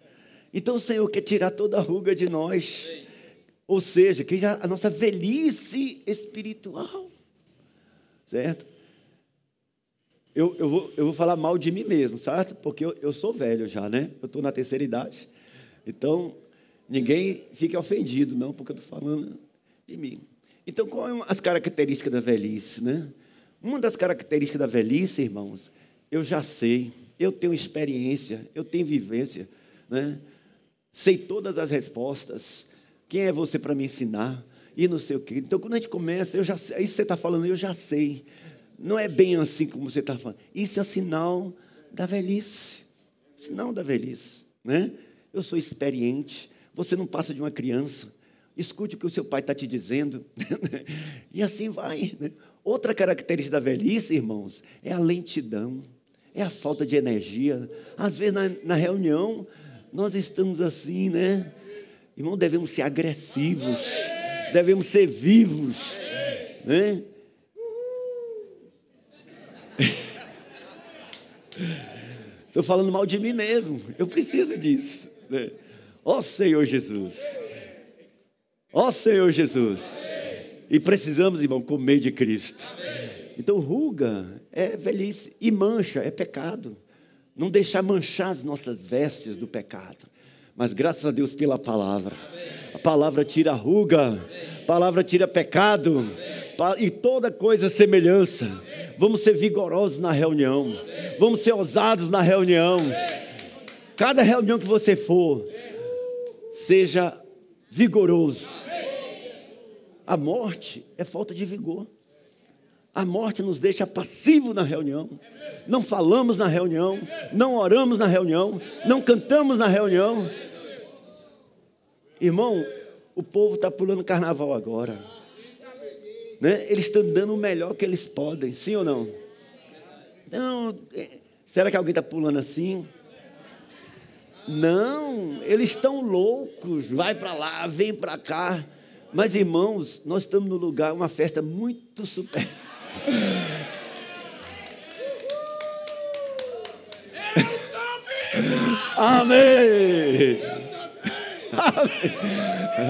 Então, o Senhor quer tirar toda a ruga de nós. Ou seja, que já a nossa velhice espiritual. Certo? Eu vou falar mal de mim mesmo, certo? Porque eu sou velho já, né? Eu estou na terceira idade. Então, ninguém fique ofendido, não, porque eu estou falando de mim. Então, quais são as características da velhice, né? Uma das características da velhice, irmãos, eu já sei, eu tenho experiência, eu tenho vivência, né? Sei todas as respostas. Quem é você para me ensinar? E não sei o quê. Então, quando a gente começa, eu já sei, isso que você está falando, eu já sei. Não é bem assim como você está falando. Isso é sinal da velhice. Sinal da velhice, né? Eu sou experiente. Você não passa de uma criança. Escute o que o seu pai está te dizendo. E assim vai, né? Outra característica da velhice, irmãos, é a lentidão. É a falta de energia. Às vezes, na reunião, nós estamos assim, né? Irmão, devemos ser agressivos. Devemos ser vivos, né? Estou falando mal de mim mesmo. Eu preciso disso, né? Ó Senhor Jesus. Ó Senhor Jesus. E precisamos, irmão, comer de Cristo. Então, ruga é velhice. E mancha é pecado. Não deixar manchar as nossas vestes do pecado. Mas graças a Deus pela palavra. A palavra tira a ruga. A palavra tira pecado. E toda coisa semelhança. Vamos ser vigorosos na reunião. Vamos ser ousados na reunião. Cada reunião que você for, seja vigoroso. A morte é falta de vigor. A morte nos deixa passivo na reunião. Não falamos na reunião. Não oramos na reunião. Não cantamos na reunião. Irmão, o povo está pulando carnaval agora, né? Eles estão dando o melhor que eles podem, sim ou não? Não, será que alguém está pulando assim? Não, eles estão loucos, vai para lá, vem para cá. Mas, irmãos, nós estamos no lugar, uma festa muito super. Amém!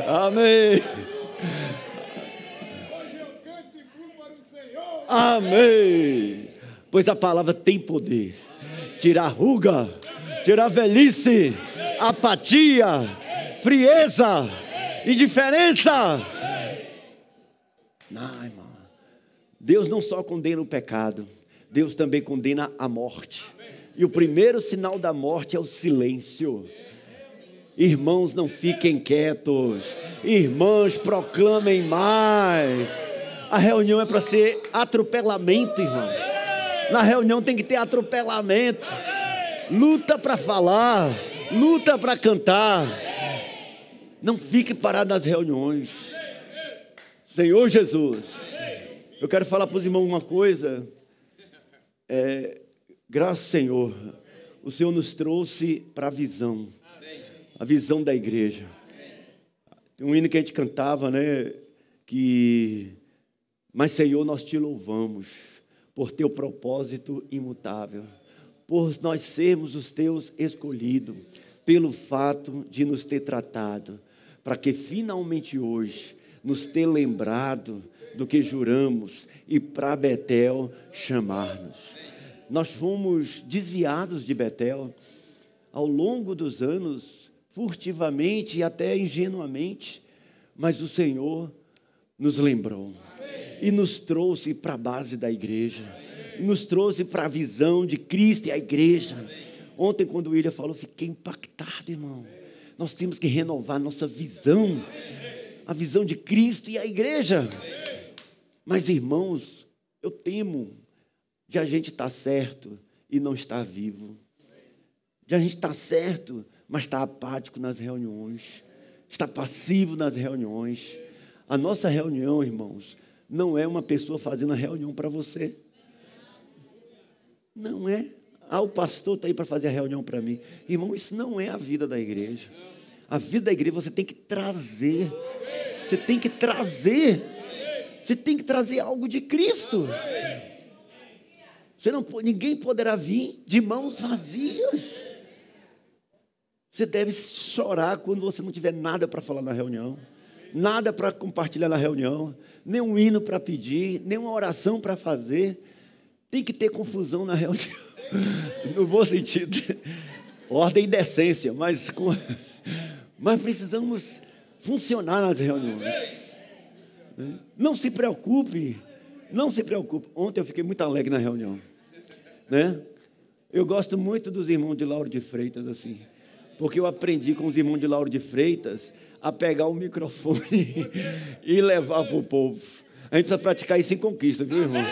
Amém! Amém! Pois a palavra tem poder. Tirar ruga, tirar velhice, apatia, frieza, indiferença. Não, irmão. Deus não só condena o pecado, Deus também condena a morte. E o primeiro sinal da morte é o silêncio. Irmãos, não fiquem quietos. Irmãos, proclamem mais. A reunião é para ser atropelamento, irmão. Na reunião tem que ter atropelamento. Luta para falar, luta para cantar. Não fique parado nas reuniões. Senhor Jesus, eu quero falar para os irmãos uma coisa. Graças ao Senhor, o Senhor nos trouxe para a visão da igreja. Tem um hino que a gente cantava, né? Mas Senhor, nós te louvamos por teu propósito imutável, por nós sermos os teus escolhidos, pelo fato de nos ter tratado, para que finalmente hoje nos ter lembrado do que juramos e para Betel chamar-nos. Nós fomos desviados de Betel ao longo dos anos, furtivamente e até ingenuamente, mas o Senhor nos lembrou e nos trouxe para a base da igreja, e nos trouxe para a visão de Cristo e a igreja. Ontem, quando o William falou, fiquei impactado, irmão. Nós temos que renovar nossa visão, a visão de Cristo e a igreja. Mas, irmãos, eu temo de a gente estar certo e não estar vivo, de a gente estar certo, mas estar apático nas reuniões, estar passivo nas reuniões. A nossa reunião, irmãos, não é uma pessoa fazendo a reunião para você. Não é. O pastor está aí para fazer a reunião para mim. Irmão, isso não é a vida da igreja. A vida da igreja você tem que trazer. Você tem que trazer. Você tem que trazer algo de Cristo. Ninguém poderá vir de mãos vazias. Você deve chorar quando você não tiver nada para falar na reunião, nada para compartilhar na reunião, nem um hino para pedir, nem uma oração para fazer. Tem que ter confusão na reunião, no bom sentido. Ordem e decência, mas precisamos funcionar nas reuniões. Não se preocupe. Ontem eu fiquei muito alegre na reunião, né? Eu gosto muito dos irmãos de Lauro de Freitas, assim, porque eu aprendi com os irmãos de Lauro de Freitas a pegar o microfone e levar para o povo. A gente precisa praticar isso em Conquista, viu, irmão?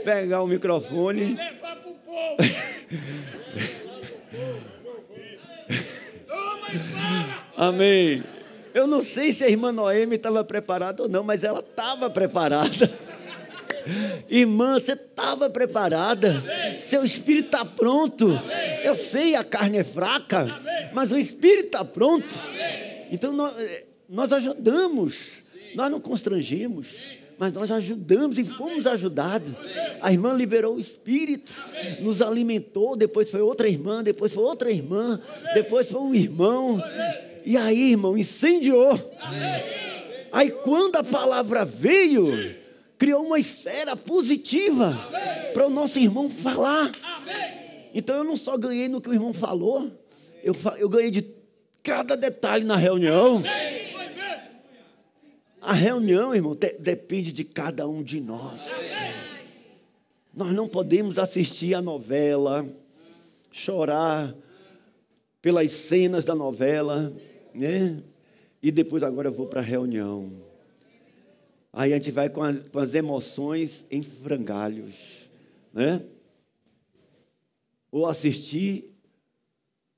Pegar o microfone e levar para o povo. Amém. Eu não sei se a irmã Noemi estava preparada ou não, mas ela estava preparada. Irmã, você estava preparada? Seu espírito está pronto. Eu sei, a carne é fraca, mas o espírito está pronto. Então nós ajudamos. Nós não constrangimos, mas nós ajudamos e fomos ajudados. A irmã liberou o espírito, nos alimentou. Depois foi outra irmã, depois foi outra irmã, depois foi um irmão. E aí, irmão, incendiou. Aí quando a palavra veio, criou uma esfera positiva para o nosso irmão falar. Então eu não só ganhei no que o irmão falou, eu ganhei de cada detalhe na reunião. A reunião, irmão, depende de cada um de nós. Nós não podemos assistir a novela, chorar pelas cenas da novela, né? E depois agora eu vou para a reunião. Aí a gente vai com as emoções em frangalhos, né? Ou assistir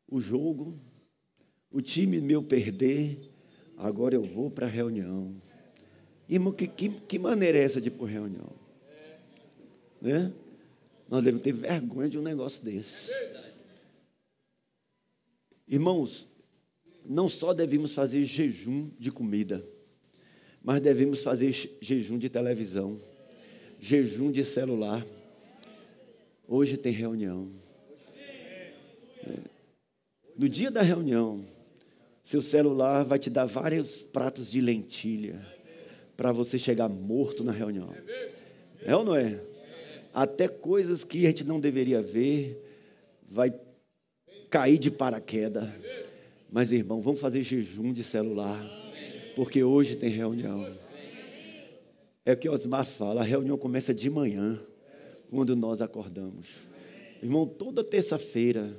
o jogo, o time meu perder, agora eu vou para a reunião. Irmão, que maneira é essa de ir para a reunião? Né? Nós devemos ter vergonha de um negócio desse. Irmãos, não só devemos fazer jejum de comida, mas devemos fazer jejum de televisão, jejum de celular. Hoje tem reunião. No dia da reunião, seu celular vai te dar vários pratos de lentilha para você chegar morto na reunião. É ou não é? Até coisas que a gente não deveria ver vai cair de paraquedas. Mas, irmão, vamos fazer jejum de celular, porque hoje tem reunião. É o que Osmar fala, a reunião começa de manhã, quando nós acordamos. Irmão, toda terça-feira,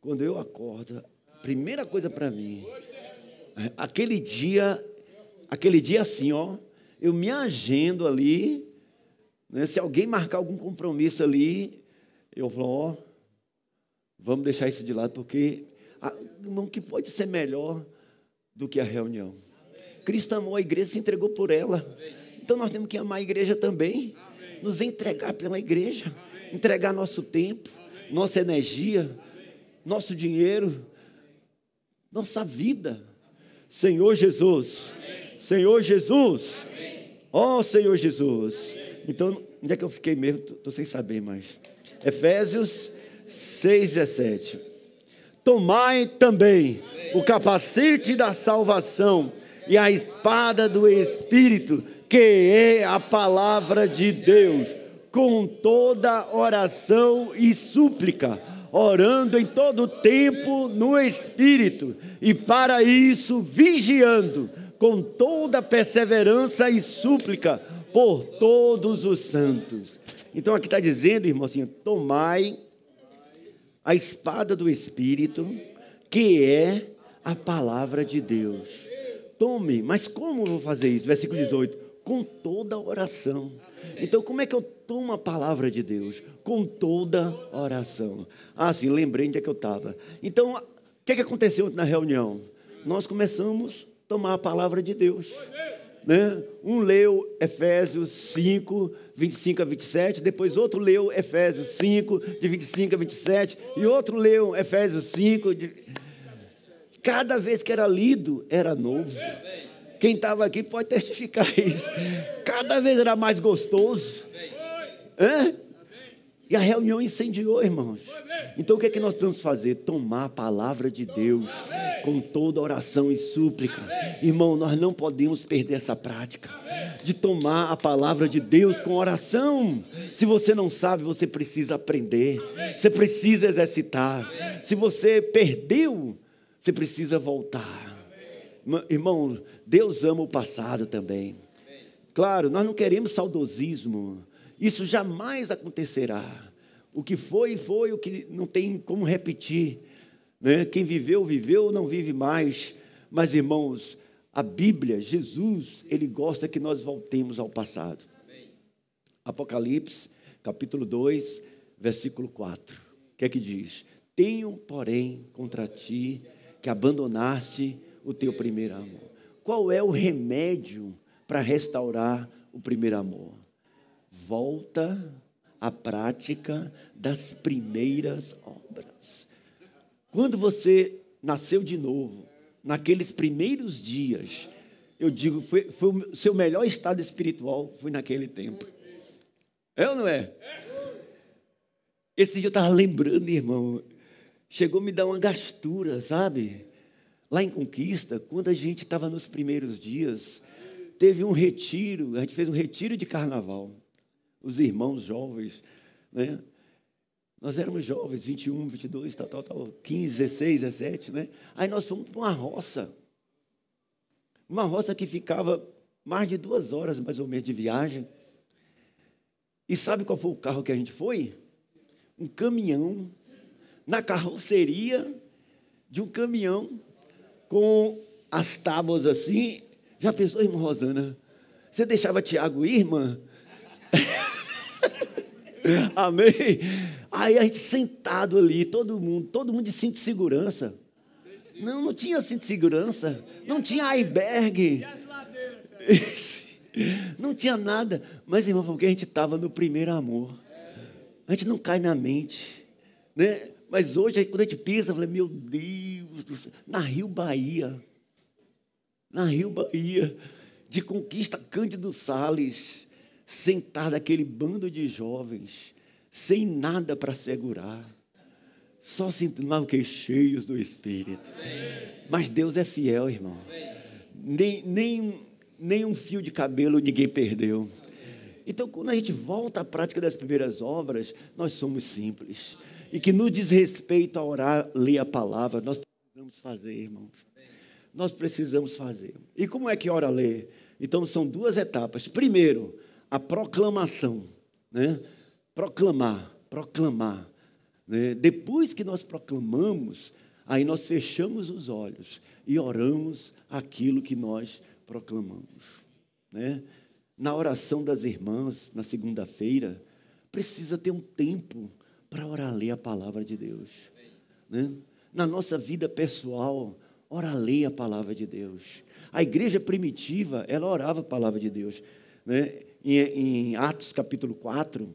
quando eu acordo, a primeira coisa para mim, aquele dia assim, ó, eu me agendo ali, né, se alguém marcar algum compromisso ali, eu falo, ó, vamos deixar isso de lado, porque, irmão, que pode ser melhor do que a reunião? Cristo amou a igreja, se entregou por ela. Então nós temos que amar a igreja também, nos entregar pela igreja, entregar nosso tempo, nossa energia, nosso dinheiro, nossa vida. Senhor Jesus, Senhor Jesus, ó Senhor Jesus. Então, onde é que eu fiquei mesmo? Estou sem saber mais. Efésios 6,17. Tomai também o capacete da salvação e a espada do Espírito, que é a palavra de Deus, com toda oração e súplica, orando em todo tempo no Espírito, e para isso vigiando com toda perseverança e súplica por todos os santos. Então aqui está dizendo, irmão, assim, tomai a espada do Espírito, que é a palavra de Deus. Tome, mas como eu vou fazer isso? Versículo 18, com toda oração. Então como é que eu tomo a palavra de Deus? Com toda oração. Ah, sim, lembrei onde é que eu estava. Então, o que aconteceu na reunião? Nós começamos a tomar a palavra de Deus, né? Um leu Efésios 5, 25 a 27, depois outro leu Efésios 5, de 25 a 27, e outro leu Efésios 5. Cada vez que era lido, era novo. Quem estava aqui pode testificar isso. Cada vez era mais gostoso. E a reunião incendiou, irmãos. Então o que é que nós temos que fazer? Tomar a palavra de Deus com toda oração e súplica. Irmão, nós não podemos perder essa prática de tomar a palavra de Deus com oração. Se você não sabe, você precisa aprender. Você precisa exercitar. Se você perdeu, você precisa voltar. Irmão, Deus ama o passado também. Claro, nós não queremos saudosismo. Isso jamais acontecerá. O que foi, foi. O que não tem como repetir, né? Quem viveu, viveu, não vive mais. Mas, irmãos, a Bíblia, Jesus, Ele gosta que nós voltemos ao passado. Apocalipse, capítulo 2, versículo 4. O que é que diz? Tenho, porém, contra ti que abandonaste o teu primeiro amor. Qual é o remédio para restaurar o primeiro amor? Volta à prática das primeiras obras. Quando você nasceu de novo, naqueles primeiros dias, eu digo, foi o seu melhor estado espiritual, foi naquele tempo. É ou não é? Esse dia eu estava lembrando, irmão, chegou a me dar uma gastura, sabe? Lá em Conquista, quando a gente estava nos primeiros dias, teve um retiro, a gente fez um retiro de carnaval. Os irmãos jovens, né? Nós éramos jovens, 21, 22, tal, 15, 16, 17, né? Aí nós fomos para uma roça que ficava mais de 2 horas, mais ou menos, de viagem. E sabe qual foi o carro que a gente foi? Um caminhão, na carroceria de um caminhão, com as tábuas assim. Já pensou, irmã Rosana? Você deixava Tiago ir, irmã? Amém? Aí a gente sentado ali, todo mundo de cinto de segurança. Não tinha cinto de segurança, não tinha airbag, não tinha nada. Mas, irmão, porque a gente estava no primeiro amor. A gente não cai na mente, né? Mas hoje, quando a gente pensa, eu falei, meu Deus do céu, na Rio Bahia, de Conquista, Cândido Salles, sentado aquele bando de jovens, sem nada para segurar, só sentindo mal que cheios do Espírito. Mas Deus é fiel, irmão. Nem um fio de cabelo ninguém perdeu. Então, quando a gente volta à prática das primeiras obras, nós somos simples. E que no diz respeito a orar, ler a palavra, nós precisamos fazer, irmãos. Nós precisamos fazer. E como é que ora, ler? Então, são 2 etapas. Primeiro, a proclamação, né? Proclamar, né? Depois que nós proclamamos, aí nós fechamos os olhos e oramos aquilo que nós proclamamos, né? Na oração das irmãs, na segunda-feira, precisa ter um tempo para orar, ler a palavra de Deus, né? Na nossa vida pessoal, ora, ler a palavra de Deus. A igreja primitiva, ela orava a palavra de Deus, né? Em Atos capítulo 4,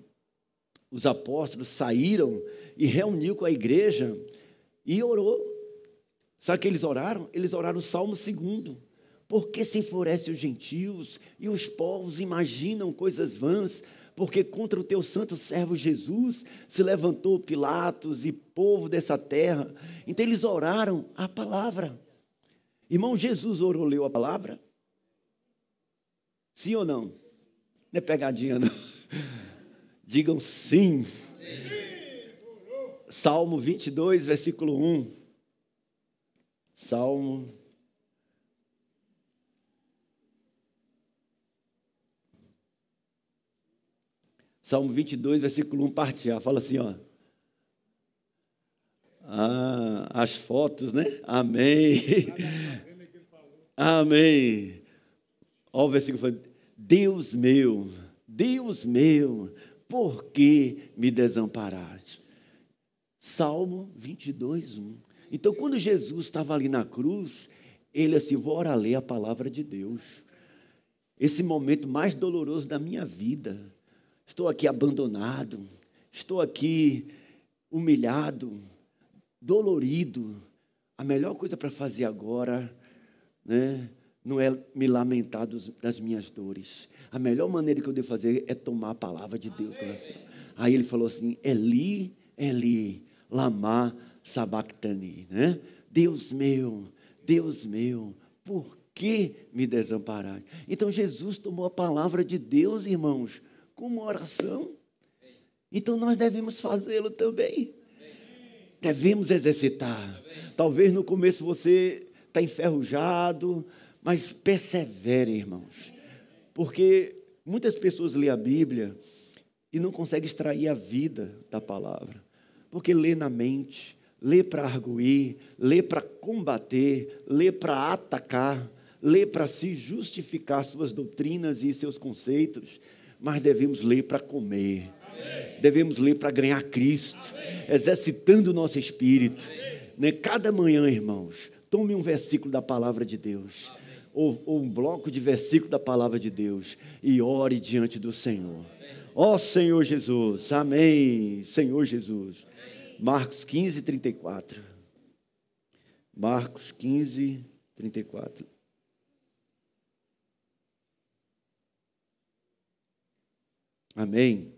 os apóstolos saíram e reuniu com a igreja e orou. Sabe o que eles oraram? Eles oraram o Salmo 2. Por que se enfurecem os gentios e os povos imaginam coisas vãs? Porque contra o teu santo servo Jesus se levantou Pilatos e povo dessa terra. Então eles oraram a palavra. Irmão, Jesus orou, leu a palavra? Sim ou não? Não é pegadinha, não. Digam sim. Salmo 22, versículo 1. Salmo 22, versículo 1, parte A. Fala assim, ó. As fotos, né? Amém. Amém. Olha o versículo falando, Deus meu, por que me desamparaste? Salmo 22, 1. Então, quando Jesus estava ali na cruz, ele assim, vou orar, ler a palavra de Deus. Esse momento mais doloroso da minha vida. Estou aqui abandonado, estou aqui humilhado, dolorido. A melhor coisa para fazer agora, né? não é me lamentar das minhas dores. A melhor maneira que eu devo fazer é tomar a palavra de Deus no coração. Aí ele falou assim, Eli, Eli, lama sabachthani, né? Deus meu, por que me desamparaste? Então Jesus tomou a palavra de Deus, irmãos, como oração. Então nós devemos fazê-lo também. Devemos exercitar. Talvez no começo você está enferrujado, mas persevere, irmãos. Porque muitas pessoas lêem a Bíblia e não conseguem extrair a vida da palavra. Porque lê na mente, lê para arguir, lê para combater, lê para atacar, lê para se justificar suas doutrinas e seus conceitos. Mas devemos ler para comer. Devemos ler para ganhar Cristo, exercitando o nosso espírito. Né? Cada manhã, irmãos, tome um versículo da palavra de Deus, ou um bloco de versículo da palavra de Deus, e ore diante do Senhor. Ó Senhor Jesus, amém, Senhor Jesus. Marcos 15, 34. Marcos 15, 34. Amém.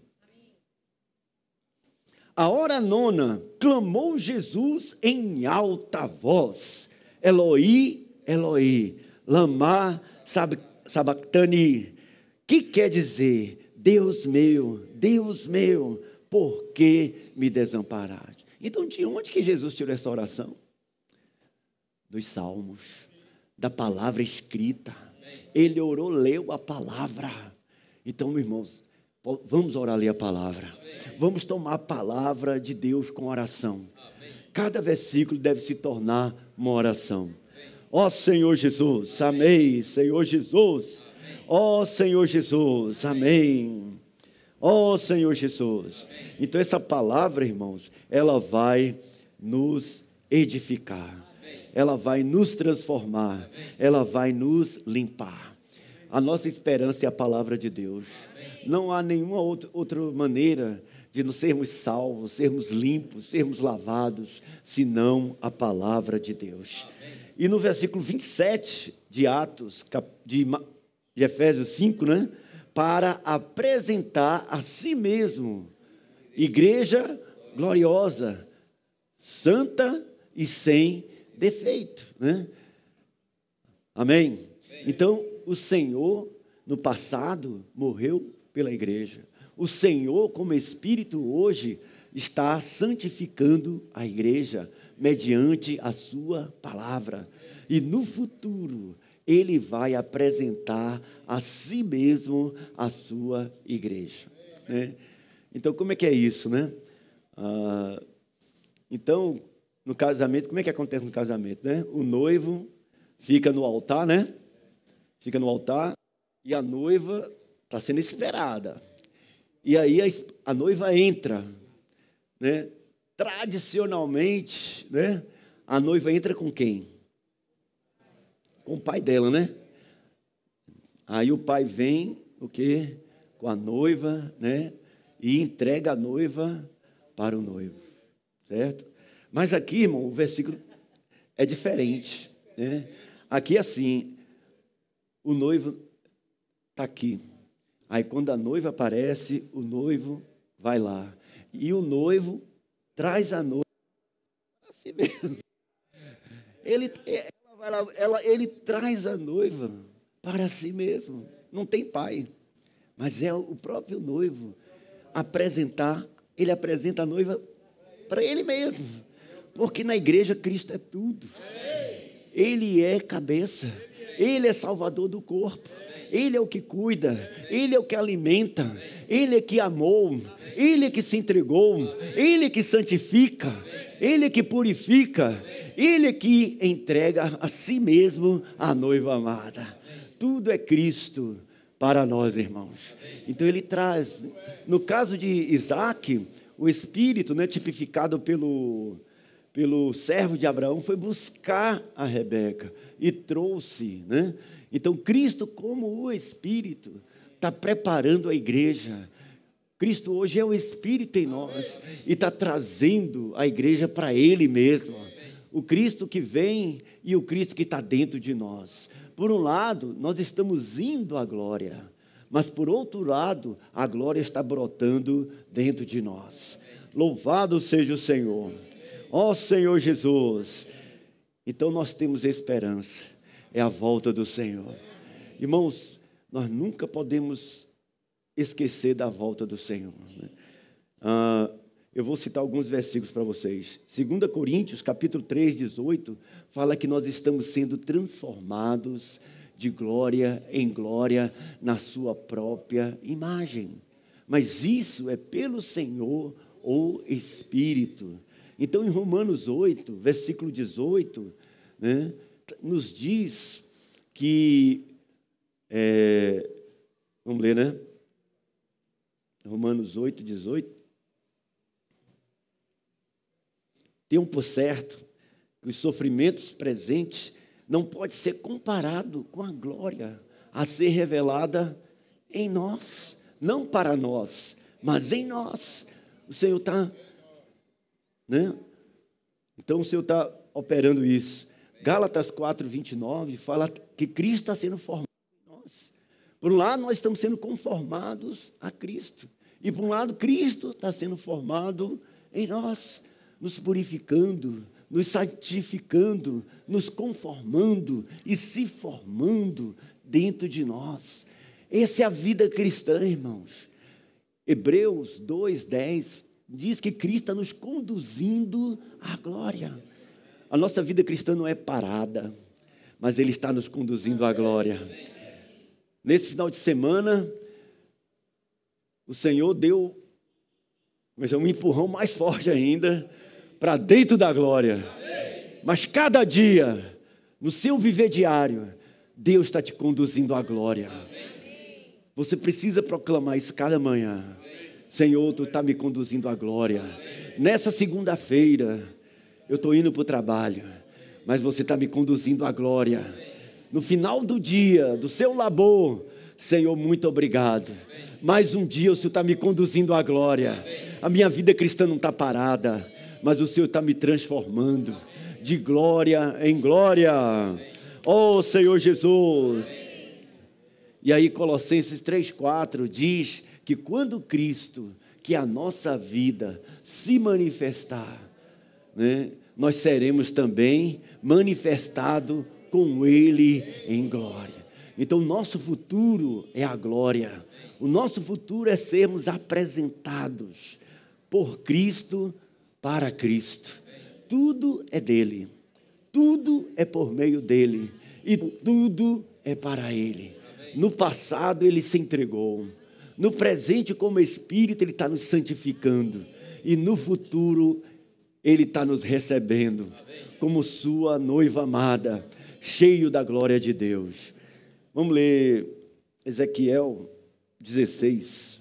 A hora nona, clamou Jesus em alta voz, Eloi, Eloi, lama sabachthani, que quer dizer, Deus meu, por que me desamparaste? Então, de onde que Jesus tirou essa oração? Dos salmos, da palavra escrita. Ele orou, leu a palavra. Então, irmãos, vamos orar, ler a palavra. Vamos tomar a palavra de Deus com oração. Cada versículo deve se tornar uma oração. Ó Senhor Jesus, amém. Senhor Jesus, ó Senhor Jesus, amém. Ó Senhor Jesus. Então essa palavra, irmãos, ela vai nos edificar. Ela vai nos transformar. Ela vai nos limpar. A nossa esperança é a palavra de Deus. Não há nenhuma outra maneira de nos sermos salvos, sermos limpos, sermos lavados, senão a palavra de Deus. E no versículo 27 de Atos, de Efésios 5, né? Para apresentar a si mesmo, igreja gloriosa, santa e sem defeito, né? Amém? Então, o Senhor, no passado, morreu pela igreja. O Senhor, como Espírito, hoje, está santificando a igreja, mediante a sua palavra. E no futuro, Ele vai apresentar a si mesmo a sua igreja. Né? Então, como é que é isso, né? Então, no casamento, como é que acontece no casamento, né? O noivo fica no altar, né? Fica no altar e a noiva está sendo esperada. E aí a noiva entra, né? Tradicionalmente, né? A noiva entra com quem? Com o pai dela, né? Aí o pai vem, o quê? Com a noiva, né? E entrega a noiva para o noivo, certo? Mas aqui, irmão, o versículo é diferente, né? Aqui é assim, o noivo está aqui. Aí quando a noiva aparece, o noivo vai lá. E o noivo traz a noiva para si mesmo. Ele traz a noiva para si mesmo. Não tem pai, mas é o próprio noivo ele apresenta a noiva para ele mesmo. Porque na igreja Cristo é tudo. Ele é cabeça. Ele é salvador do corpo. Ele é o que cuida. Ele é o que alimenta. Ele é que amou. Ele é que se entregou. Ele é que santifica. Ele é que purifica. Ele é que entrega a si mesmo a noiva amada. Tudo é Cristo para nós, irmãos. Então ele traz, no caso de Isaac, o Espírito, né, tipificado pelo servo de Abraão, foi buscar a Rebeca e trouxe, né? Então Cristo, como o Espírito, está preparando a igreja. Cristo hoje é o Espírito em nós e está trazendo a igreja para Ele mesmo. o Cristo que vem e o Cristo que está dentro de nós. Por um lado, nós estamos indo à glória, mas por outro lado, a glória está brotando dentro de nós. Louvado seja o Senhor. Ó Senhor Jesus. Então nós temos esperança, é a volta do Senhor. Irmãos, nós nunca podemos esquecer da volta do Senhor. Eu vou citar alguns versículos para vocês. 2 Coríntios, capítulo 3, 18, fala que nós estamos sendo transformados de glória em glória na sua própria imagem. Mas isso é pelo Senhor, o Espírito. Então, em Romanos 8, versículo 18, né, nos diz que... vamos ler, né? Romanos 8, 18. Tenham por certo que os sofrimentos presentes não podem ser comparados com a glória a ser revelada em nós. Não para nós, mas em nós. O Senhor está, né? Então o Senhor está operando isso. Gálatas 4, 29 fala que Cristo está sendo formado em nós. Por um lado, nós estamos sendo conformados a Cristo. E por um lado, Cristo está sendo formado em nós, nos purificando, nos santificando, nos conformando e se formando dentro de nós. Essa é a vida cristã, irmãos. Hebreus 2:10 diz que Cristo está nos conduzindo à glória. A nossa vida cristã não é parada, mas Ele está nos conduzindo à glória. Nesse final de semana, o Senhor deu um empurrão mais forte ainda para dentro da glória. Mas cada dia, no seu viver diário, Deus está te conduzindo à glória. Você precisa proclamar isso cada manhã. Senhor, Tu está me conduzindo à glória. Nessa segunda-feira, eu estou indo para o trabalho, mas Você está me conduzindo à glória. No final do dia, do seu labor, Senhor, muito obrigado. Mais um dia o Senhor está me conduzindo à glória. A minha vida cristã não está parada, mas o Senhor está me transformando de glória em glória. Oh, Senhor Jesus. E aí Colossenses 3:4 diz que quando Cristo, que é a nossa vida, se manifestar, né, nós seremos também manifestados com Ele em glória. Então, o nosso futuro é a glória. O nosso futuro é sermos apresentados por Cristo para Cristo. Tudo é dele. Tudo é por meio dele. E tudo é para Ele. No passado, Ele se entregou. No presente, como Espírito, Ele está nos santificando. E no futuro, Ele está nos recebendo como sua noiva amada, cheio da glória de Deus. Vamos ler Ezequiel 16.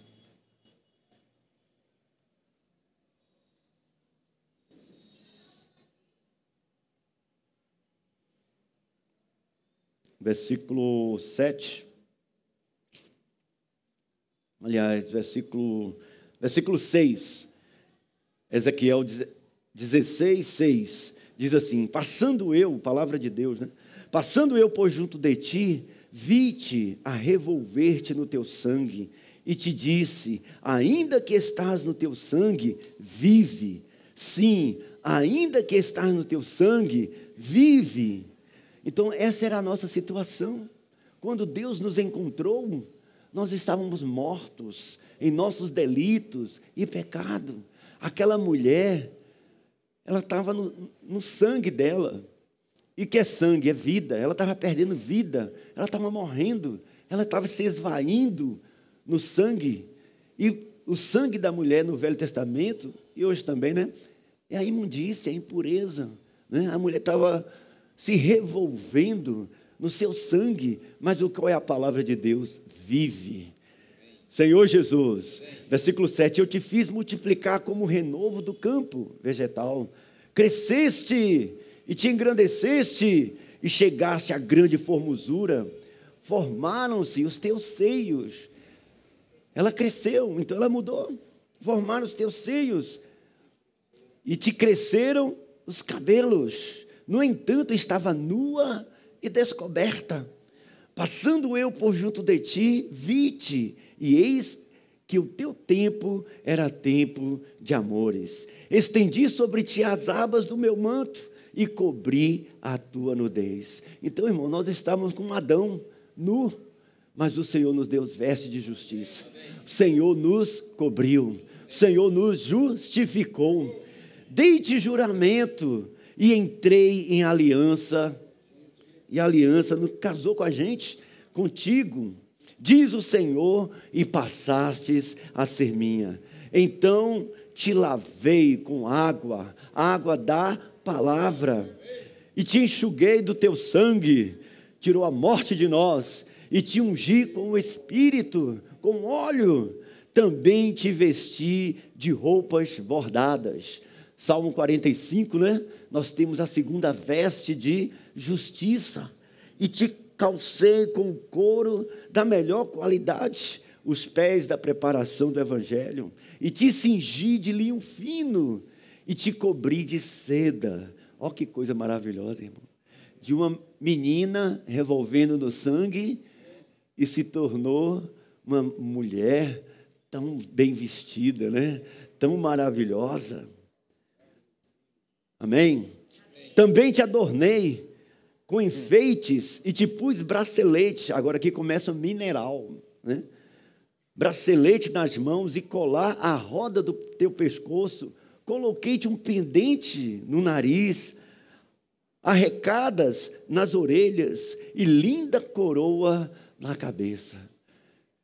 Versículo 7. Aliás, versículo 6. Ezequiel 16, 6. Diz assim: passando eu, palavra de Deus, né? Passando eu por junto de ti, vi-te a revolver-te no teu sangue, e te disse: ainda que estás no teu sangue, vive. Sim, ainda que estás no teu sangue, vive. Então, essa era a nossa situação. Quando Deus nos encontrou, nós estávamos mortos em nossos delitos e pecado. Aquela mulher, ela estava no sangue dela. E o que é sangue? É vida. Ela estava perdendo vida. Ela estava morrendo. Ela estava se esvaindo no sangue. E o sangue da mulher no Velho Testamento, e hoje também, né? É a imundícia, é a impureza. Né? A mulher estava se revolvendo no seu sangue. Mas qual é a palavra de Deus? Vive. Senhor Jesus, versículo 7, eu te fiz multiplicar como o renovo do campo vegetal. Cresceste e te engrandeceste, e chegaste à grande formosura, formaram-se os teus seios. Ela cresceu, então ela mudou. Formaram os teus seios, e te cresceram os cabelos. No entanto, estava nua e descoberta. Passando eu por junto de ti, vi-te, e eis que o teu tempo era tempo de amores. Estendi sobre ti as abas do meu manto e cobri a tua nudez. Então, irmão, nós estávamos com Adão nu, mas o Senhor nos deu os vestes de justiça. O Senhor nos cobriu, o Senhor nos justificou. Dei-te juramento e entrei em aliança. E a aliança casou com a gente, contigo, diz o Senhor, e passastes a ser minha. Então te lavei com água, água da palavra, e te enxuguei do teu sangue, tirou a morte de nós, e te ungi com o Espírito, com óleo. Também te vesti de roupas bordadas. Salmo 45, né? Nós temos a segunda veste de justiça. E te calcei com couro da melhor qualidade, os pés da preparação do Evangelho. E te cingi de linho fino, e te cobri de seda. Olha que coisa maravilhosa, irmão. De uma menina revolvendo no sangue, e se tornou uma mulher tão bem vestida, né? Tão maravilhosa. Amém? Também te adornei com enfeites e te pus bracelete. Agora aqui começa o mineral, né? Bracelete nas mãos e colar à roda do teu pescoço. Coloquei-te um pendente no nariz, arrecadas nas orelhas e linda coroa na cabeça.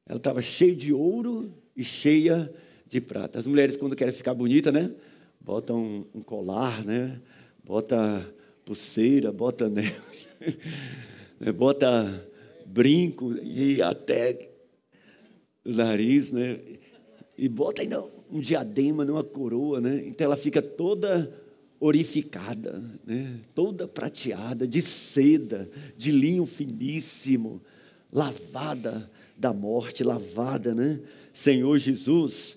Ela estava cheia de ouro e cheia de prata. As mulheres, quando querem ficar bonita, né? Botam um colar, né? Bota pulseira, bota anel, bota brinco e até o nariz, né? E bota ainda um diadema, uma coroa, né? Então ela fica toda orificada, né? Toda prateada, de seda, de linho finíssimo, lavada da morte, lavada, né? Senhor Jesus.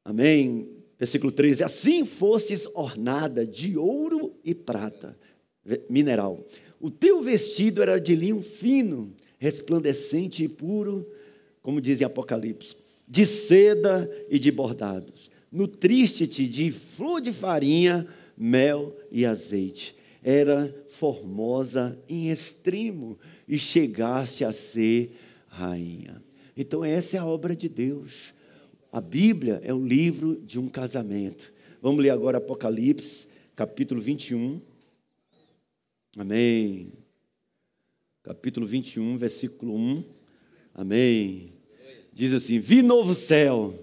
Amém. Versículo 13, assim fostes ornada de ouro e prata, mineral. O teu vestido era de linho fino, resplandecente e puro, como diz em Apocalipse, de seda e de bordados. Nutriste-te de flor de farinha, mel e azeite. Era formosa em extremo e chegaste a ser rainha. Então essa é a obra de Deus. A Bíblia é um livro de um casamento. Vamos ler agora Apocalipse, capítulo 21. Amém. Capítulo 21, versículo 1. Amém. Diz assim: vi novo céu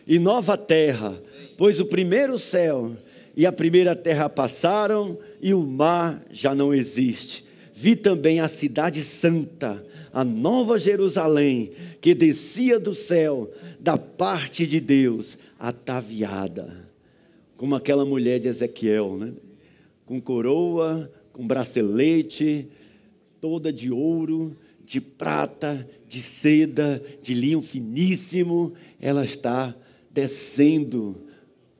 e nova terra, pois o primeiro céu e a primeira terra passaram e o mar já não existe. Vi também a cidade santa, a nova Jerusalém, que descia do céu, da parte de Deus, ataviada, como aquela mulher de Ezequiel, né? Com coroa, com bracelete, toda de ouro, de prata, de seda, de linho finíssimo. Ela está descendo,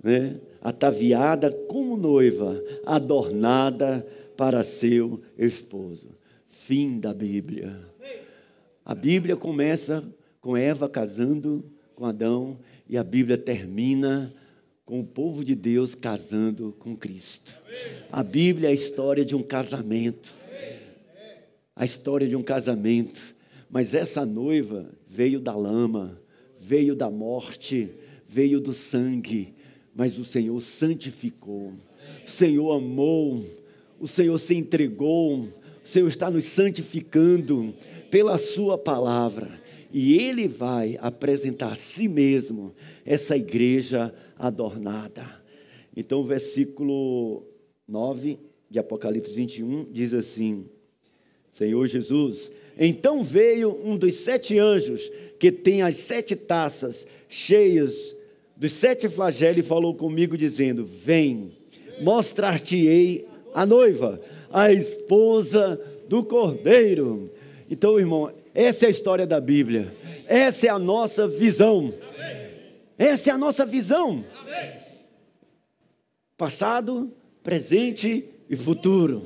né? Ataviada como noiva, adornada para seu esposo. Fim da Bíblia. A Bíblia começa com Eva casando com Adão e a Bíblia termina com o povo de Deus casando com Cristo. A Bíblia é a história de um casamento. A história de um casamento. Mas essa noiva veio da lama, veio da morte, veio do sangue, mas o Senhor santificou. O Senhor amou, o Senhor se entregou, o Senhor está nos santificando pela sua palavra. E Ele vai apresentar a si mesmo essa igreja adornada. Então o versículo 9 de Apocalipse 21 diz assim: Senhor Jesus, então veio um dos 7 anjos que tem as 7 taças cheias dos 7 flagelos e falou comigo dizendo: vem, mostrar-te-ei a noiva, a esposa do Cordeiro. Então, irmão, essa é a história da Bíblia. Essa é a nossa visão. Essa é a nossa visão. Passado, presente e futuro.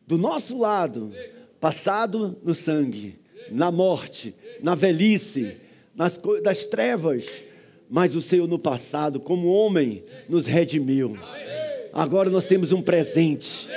Do nosso lado, passado no sangue, na morte, na velhice, das trevas. Mas o Senhor no passado, como homem, nos redimiu. Agora nós temos um presente.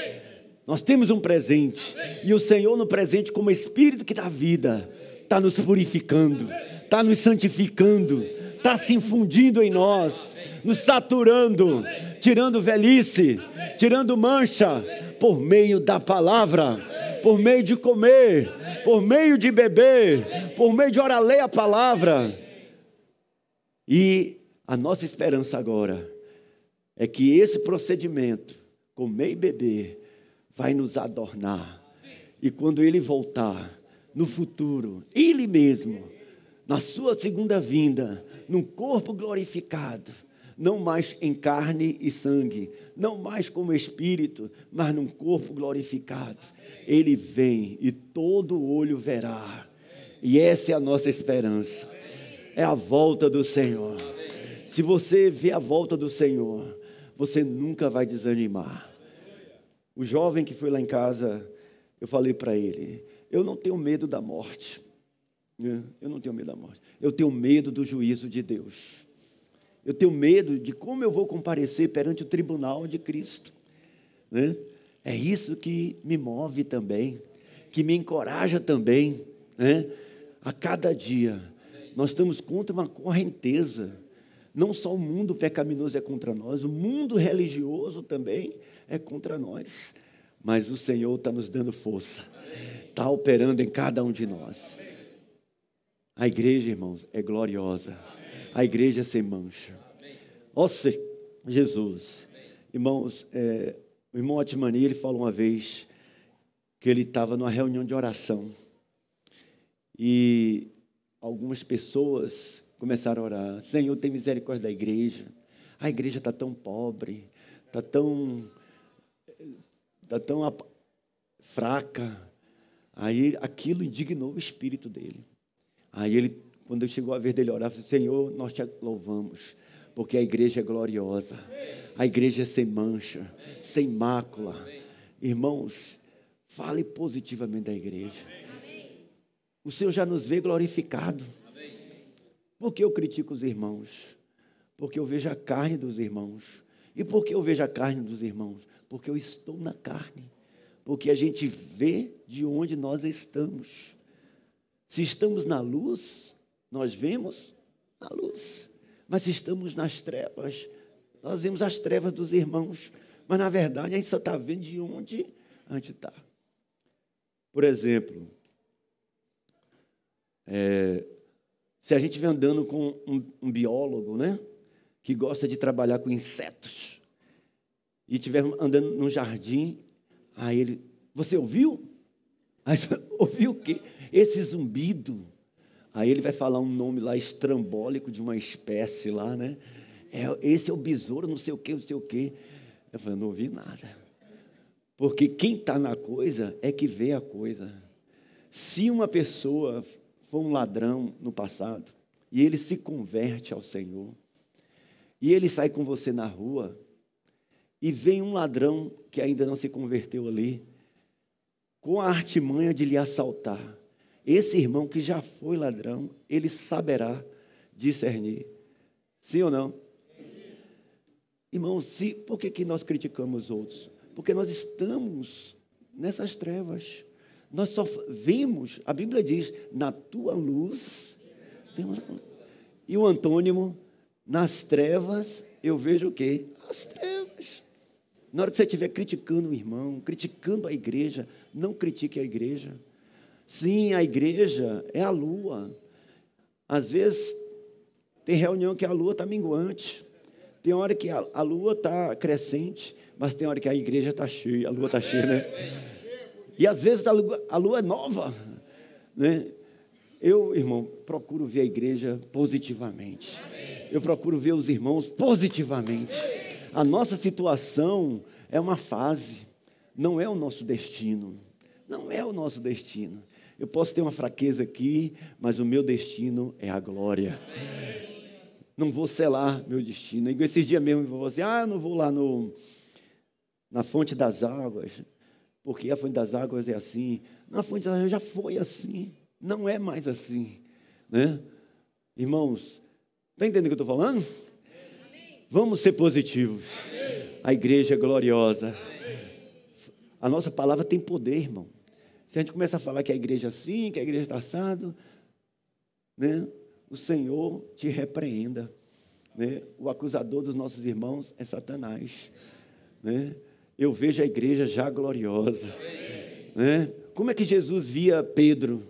Nós temos um presente. E o Senhor no presente, como Espírito que dá vida, está nos purificando, está nos santificando, está se infundindo em nós, nos saturando, tirando velhice, tirando mancha, por meio da palavra, por meio de comer, por meio de beber, por meio de orar, ler a palavra. E a nossa esperança agora é que esse procedimento, comer e beber, vai nos adornar. E quando Ele voltar, no futuro, Ele mesmo, na sua segunda vinda, num corpo glorificado, não mais em carne e sangue, não mais como espírito, mas num corpo glorificado, Ele vem e todo olho verá. E essa é a nossa esperança. É a volta do Senhor. Se você vê a volta do Senhor, você nunca vai desanimar. O jovem que foi lá em casa, eu falei para ele, eu não tenho medo da morte. Eu não tenho medo da morte. Eu tenho medo do juízo de Deus. Eu tenho medo de como eu vou comparecer perante o tribunal de Cristo. É isso que me move também, que me encoraja também. A cada dia, nós estamos contra uma correnteza. Não só o mundo pecaminoso é contra nós, o mundo religioso também é contra nós. Mas o Senhor está nos dando força, está operando em cada um de nós. A igreja, irmãos, é gloriosa. A igreja é sem mancha. Ó Jesus. Irmãos, o irmão Atmani, ele falou uma vez que ele estava numa reunião de oração. E algumas pessoas começaram a orar. Senhor, tem misericórdia da igreja. A igreja está tão pobre, está tão fraca. Aí aquilo indignou o espírito dele. Aí ele, quando chegou a vez dele orar, falou: Senhor, nós te louvamos, porque a igreja é gloriosa. A igreja é sem mancha, sem mácula. Irmãos, fale positivamente da igreja. O Senhor já nos vê glorificado. Por que eu critico os irmãos? Porque eu vejo a carne dos irmãos. E por que eu vejo a carne dos irmãos? Porque eu estou na carne. Porque a gente vê de onde nós estamos. Se estamos na luz, nós vemos a luz. Mas se estamos nas trevas, nós vemos as trevas dos irmãos. Mas, na verdade, a gente só está vendo de onde a gente está. Por exemplo, se a gente estiver andando com um biólogo, que gosta de trabalhar com insetos, e estiver andando num jardim, aí ele, você ouviu? Aí você ouviu o quê? Esse zumbido. Aí ele vai falar um nome lá estrambólico de uma espécie lá, esse é o besouro, não sei o quê, não sei o quê. Eu falei, não ouvi nada. Porque quem está na coisa é que vê a coisa. Se uma pessoa foi um ladrão no passado, e ele se converte ao Senhor, e ele sai com você na rua, e vem um ladrão que ainda não se converteu ali, com a artimanha de lhe assaltar, esse irmão que já foi ladrão, ele saberá discernir. Sim ou não? Irmãos, por que nós criticamos os outros? Porque nós estamos nessas trevas. Nós só vemos, a Bíblia diz, na tua luz. E o antônimo, nas trevas, eu vejo o quê? As trevas. Na hora que você estiver criticando o irmão, criticando a igreja, não critique a igreja. Sim, a igreja é a lua. Às vezes, tem reunião que a lua está minguante. Tem hora que a lua está crescente, mas tem hora que a igreja está cheia, a lua está cheia, E às vezes a lua é nova, Eu, irmão, procuro ver a igreja positivamente. Eu procuro ver os irmãos positivamente. A nossa situação é uma fase, não é o nosso destino. Não é o nosso destino. Eu posso ter uma fraqueza aqui, mas o meu destino é a glória. Não vou selar meu destino. E esses dias mesmo eu vou assim, eu não vou lá na fonte das águas, porque a fonte das águas é assim. Na fonte das águas já foi assim, não é mais assim, né? Irmãos, está entendendo o que eu estou falando? Vamos ser positivos. A igreja é gloriosa. A nossa palavra tem poder, irmão. Se a gente começa a falar que a igreja é assim, que a igreja está assado, né? O Senhor te repreenda, né? O acusador dos nossos irmãos é Satanás, né? Eu vejo a igreja já gloriosa, né? Como é que Jesus via Pedro,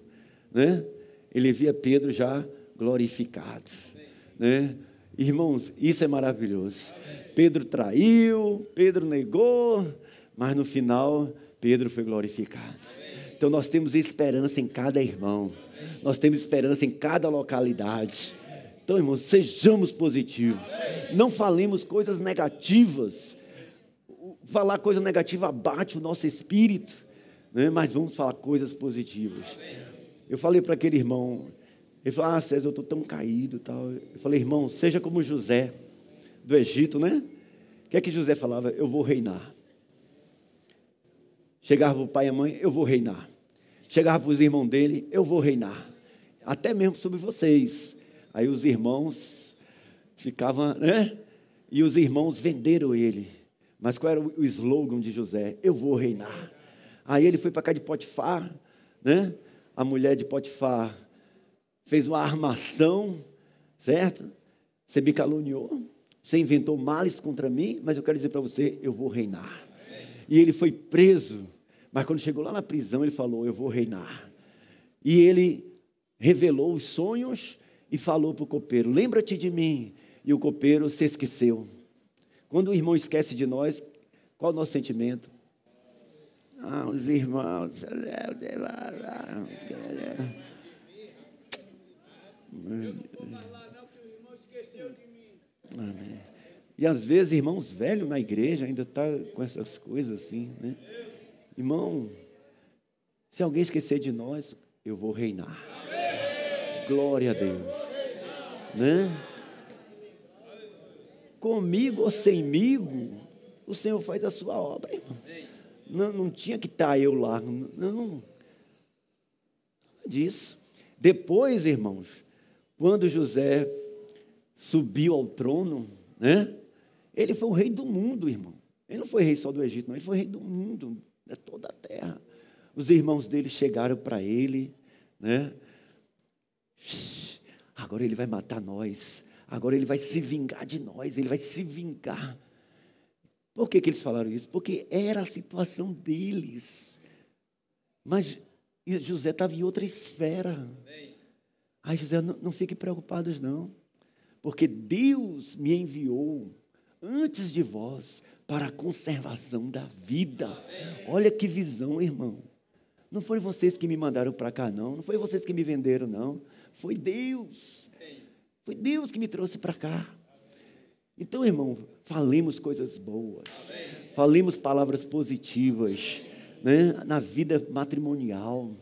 né? Ele via Pedro já glorificado, né? Irmãos, isso é maravilhoso. Pedro traiu, Pedro negou, mas no final Pedro foi glorificado. Então nós temos esperança em cada irmão. Nós temos esperança em cada localidade. Então, irmãos, sejamos positivos. Não falemos coisas negativas. Falar coisa negativa abate o nosso espírito, né? Mas vamos falar coisas positivas. Eu falei para aquele irmão, ele falou, César, eu estou tão caído. Tal. Eu falei, irmão, seja como José, do Egito, né? O que é que José falava? Eu vou reinar. Chegava para o pai e a mãe, eu vou reinar. Chegava para os irmãos dele, eu vou reinar. Até mesmo sobre vocês. Aí os irmãos ficavam, né? E os irmãos venderam ele. Mas qual era o slogan de José? Eu vou reinar. Aí ele foi para cá de Potifar, né? A mulher de Potifar fez uma armação, certo? Você me caluniou, você inventou males contra mim, mas eu quero dizer para você, eu vou reinar. E ele foi preso. Mas quando chegou lá na prisão, ele falou, eu vou reinar. E ele revelou os sonhos e falou para o copeiro, lembra-te de mim. E o copeiro se esqueceu. Quando o irmão esquece de nós, qual é o nosso sentimento? Os irmãos... Amém. E às vezes irmãos velhos na igreja ainda estão com essas coisas assim, né? Irmão, se alguém esquecer de nós, eu vou reinar. Glória a Deus. Né? Comigo ou semigo, o Senhor faz a sua obra, irmão. Não tinha que estar eu lá. Não. Nada disso. Depois, irmãos, quando José subiu ao trono, né? Ele foi o rei do mundo, irmão. Ele não foi rei só do Egito, não. Ele foi rei do mundo, de toda a terra. Os irmãos dele chegaram para ele, né? Agora ele vai matar nós. Agora ele vai se vingar de nós. Ele vai se vingar. Por que eles falaram isso? Porque era a situação deles. Mas José estava em outra esfera. Ai, José, não fiquem preocupados, não. Porque Deus me enviou antes de vós para a conservação da vida. Olha que visão, irmão. Não foi vocês que me mandaram para cá, não. Não foi vocês que me venderam, não. Foi Deus. Foi Deus que me trouxe para cá. Então, irmão, falemos coisas boas. Falemos palavras positivas, né, na vida matrimonial,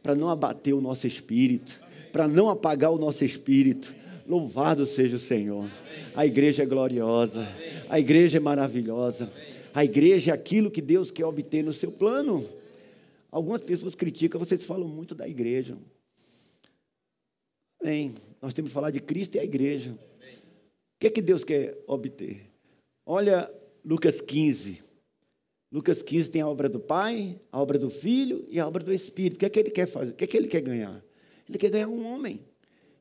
para não abater o nosso espírito, para não apagar o nosso espírito. Louvado seja o Senhor. A igreja é gloriosa. A igreja é maravilhosa. A igreja é aquilo que Deus quer obter no seu plano. Algumas pessoas criticam, vocês falam muito da igreja. Bem, nós temos que falar de Cristo e a igreja. O que é que Deus quer obter? Olha Lucas 15. Lucas 15 tem a obra do Pai, a obra do Filho e a obra do Espírito. O que é que ele quer fazer? O que é que ele quer ganhar? Ele quer ganhar um homem.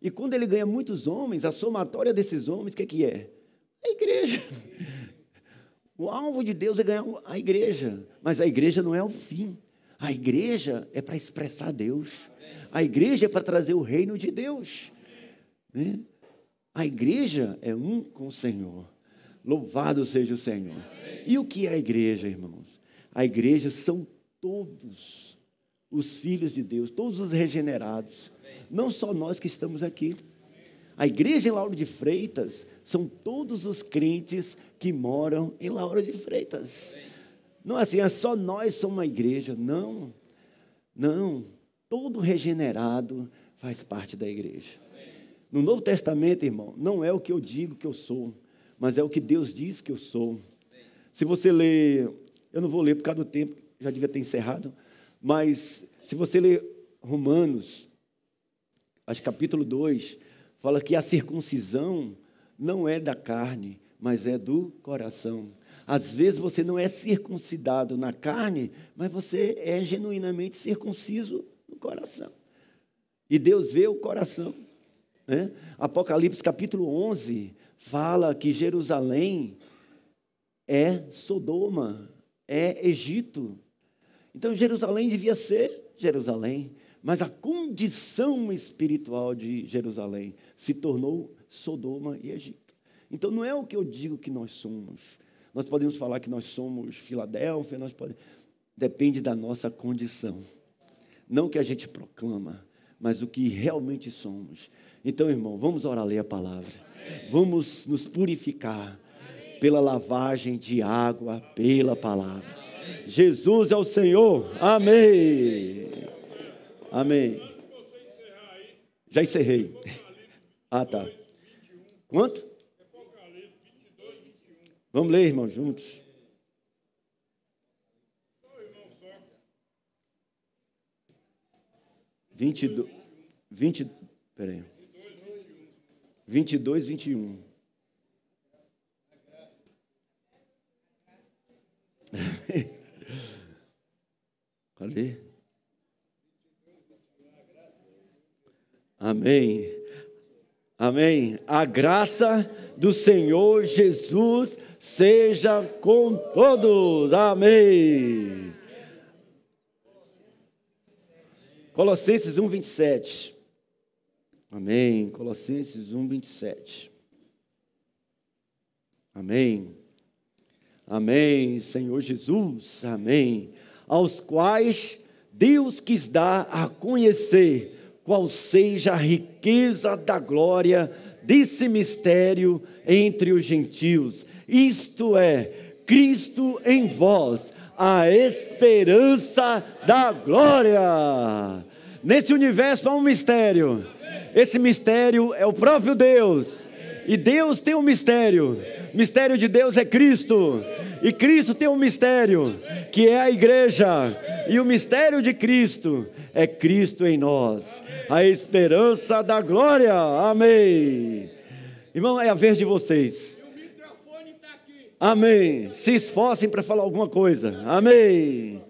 E quando ele ganha muitos homens, a somatória desses homens, o que é? A igreja. O alvo de Deus é ganhar a igreja. Mas a igreja não é o fim. A igreja é para expressar Deus. A igreja é para trazer o reino de Deus. Né? A igreja é um com o Senhor. Louvado seja o Senhor. E o que é a igreja, irmãos? A igreja são todos os filhos de Deus, todos os regenerados. Não só nós que estamos aqui. A igreja em Lauro de Freitas são todos os crentes que moram em Lauro de Freitas. Não é assim, é só nós somos uma igreja. Não, não. Todo regenerado faz parte da igreja. No Novo Testamento, irmão, não é o que eu digo que eu sou, mas é o que Deus diz que eu sou. Se você ler, eu não vou ler por causa do tempo, já devia ter encerrado, mas se você ler Romanos, acho que capítulo 2, fala que a circuncisão não é da carne, mas é do coração. Às vezes você não é circuncidado na carne, mas você é genuinamente circunciso no coração. E Deus vê o coração. Né? Apocalipse capítulo 11 fala que Jerusalém é Sodoma, é Egito. Então Jerusalém devia ser Jerusalém, mas a condição espiritual de Jerusalém se tornou Sodoma e Egito. Então não é o que eu digo que nós somos. Nós podemos falar que nós somos Filadélfia, depende da nossa condição. Não o que a gente proclama, mas o que realmente somos. Então, irmão, vamos orar, ler a palavra. Vamos nos purificar pela lavagem de água, pela palavra. Jesus é o Senhor. Amém. Amém. Já encerrei. Ah, tá. Quanto? Vamos ler, irmão, juntos. Peraí. 22, 21. Cadê? Amém. Amém. A graça do Senhor Jesus seja com todos. Amém. Colossenses 1, 27. Amém. Colossenses 1, 27. Amém. Amém, Senhor Jesus. Amém. Aos quais Deus quis dar a conhecer qual seja a riqueza da glória desse mistério entre os gentios. Isto é, Cristo em vós, a esperança da glória. Nesse universo há um mistério. Esse mistério é o próprio Deus. E Deus tem um mistério. O mistério de Deus é Cristo. E Cristo tem um mistério, que é a igreja. E o mistério de Cristo é Cristo em nós, a esperança da glória. Amém. Irmão, é a vez de vocês. Amém. Se esforcem para falar alguma coisa. Amém.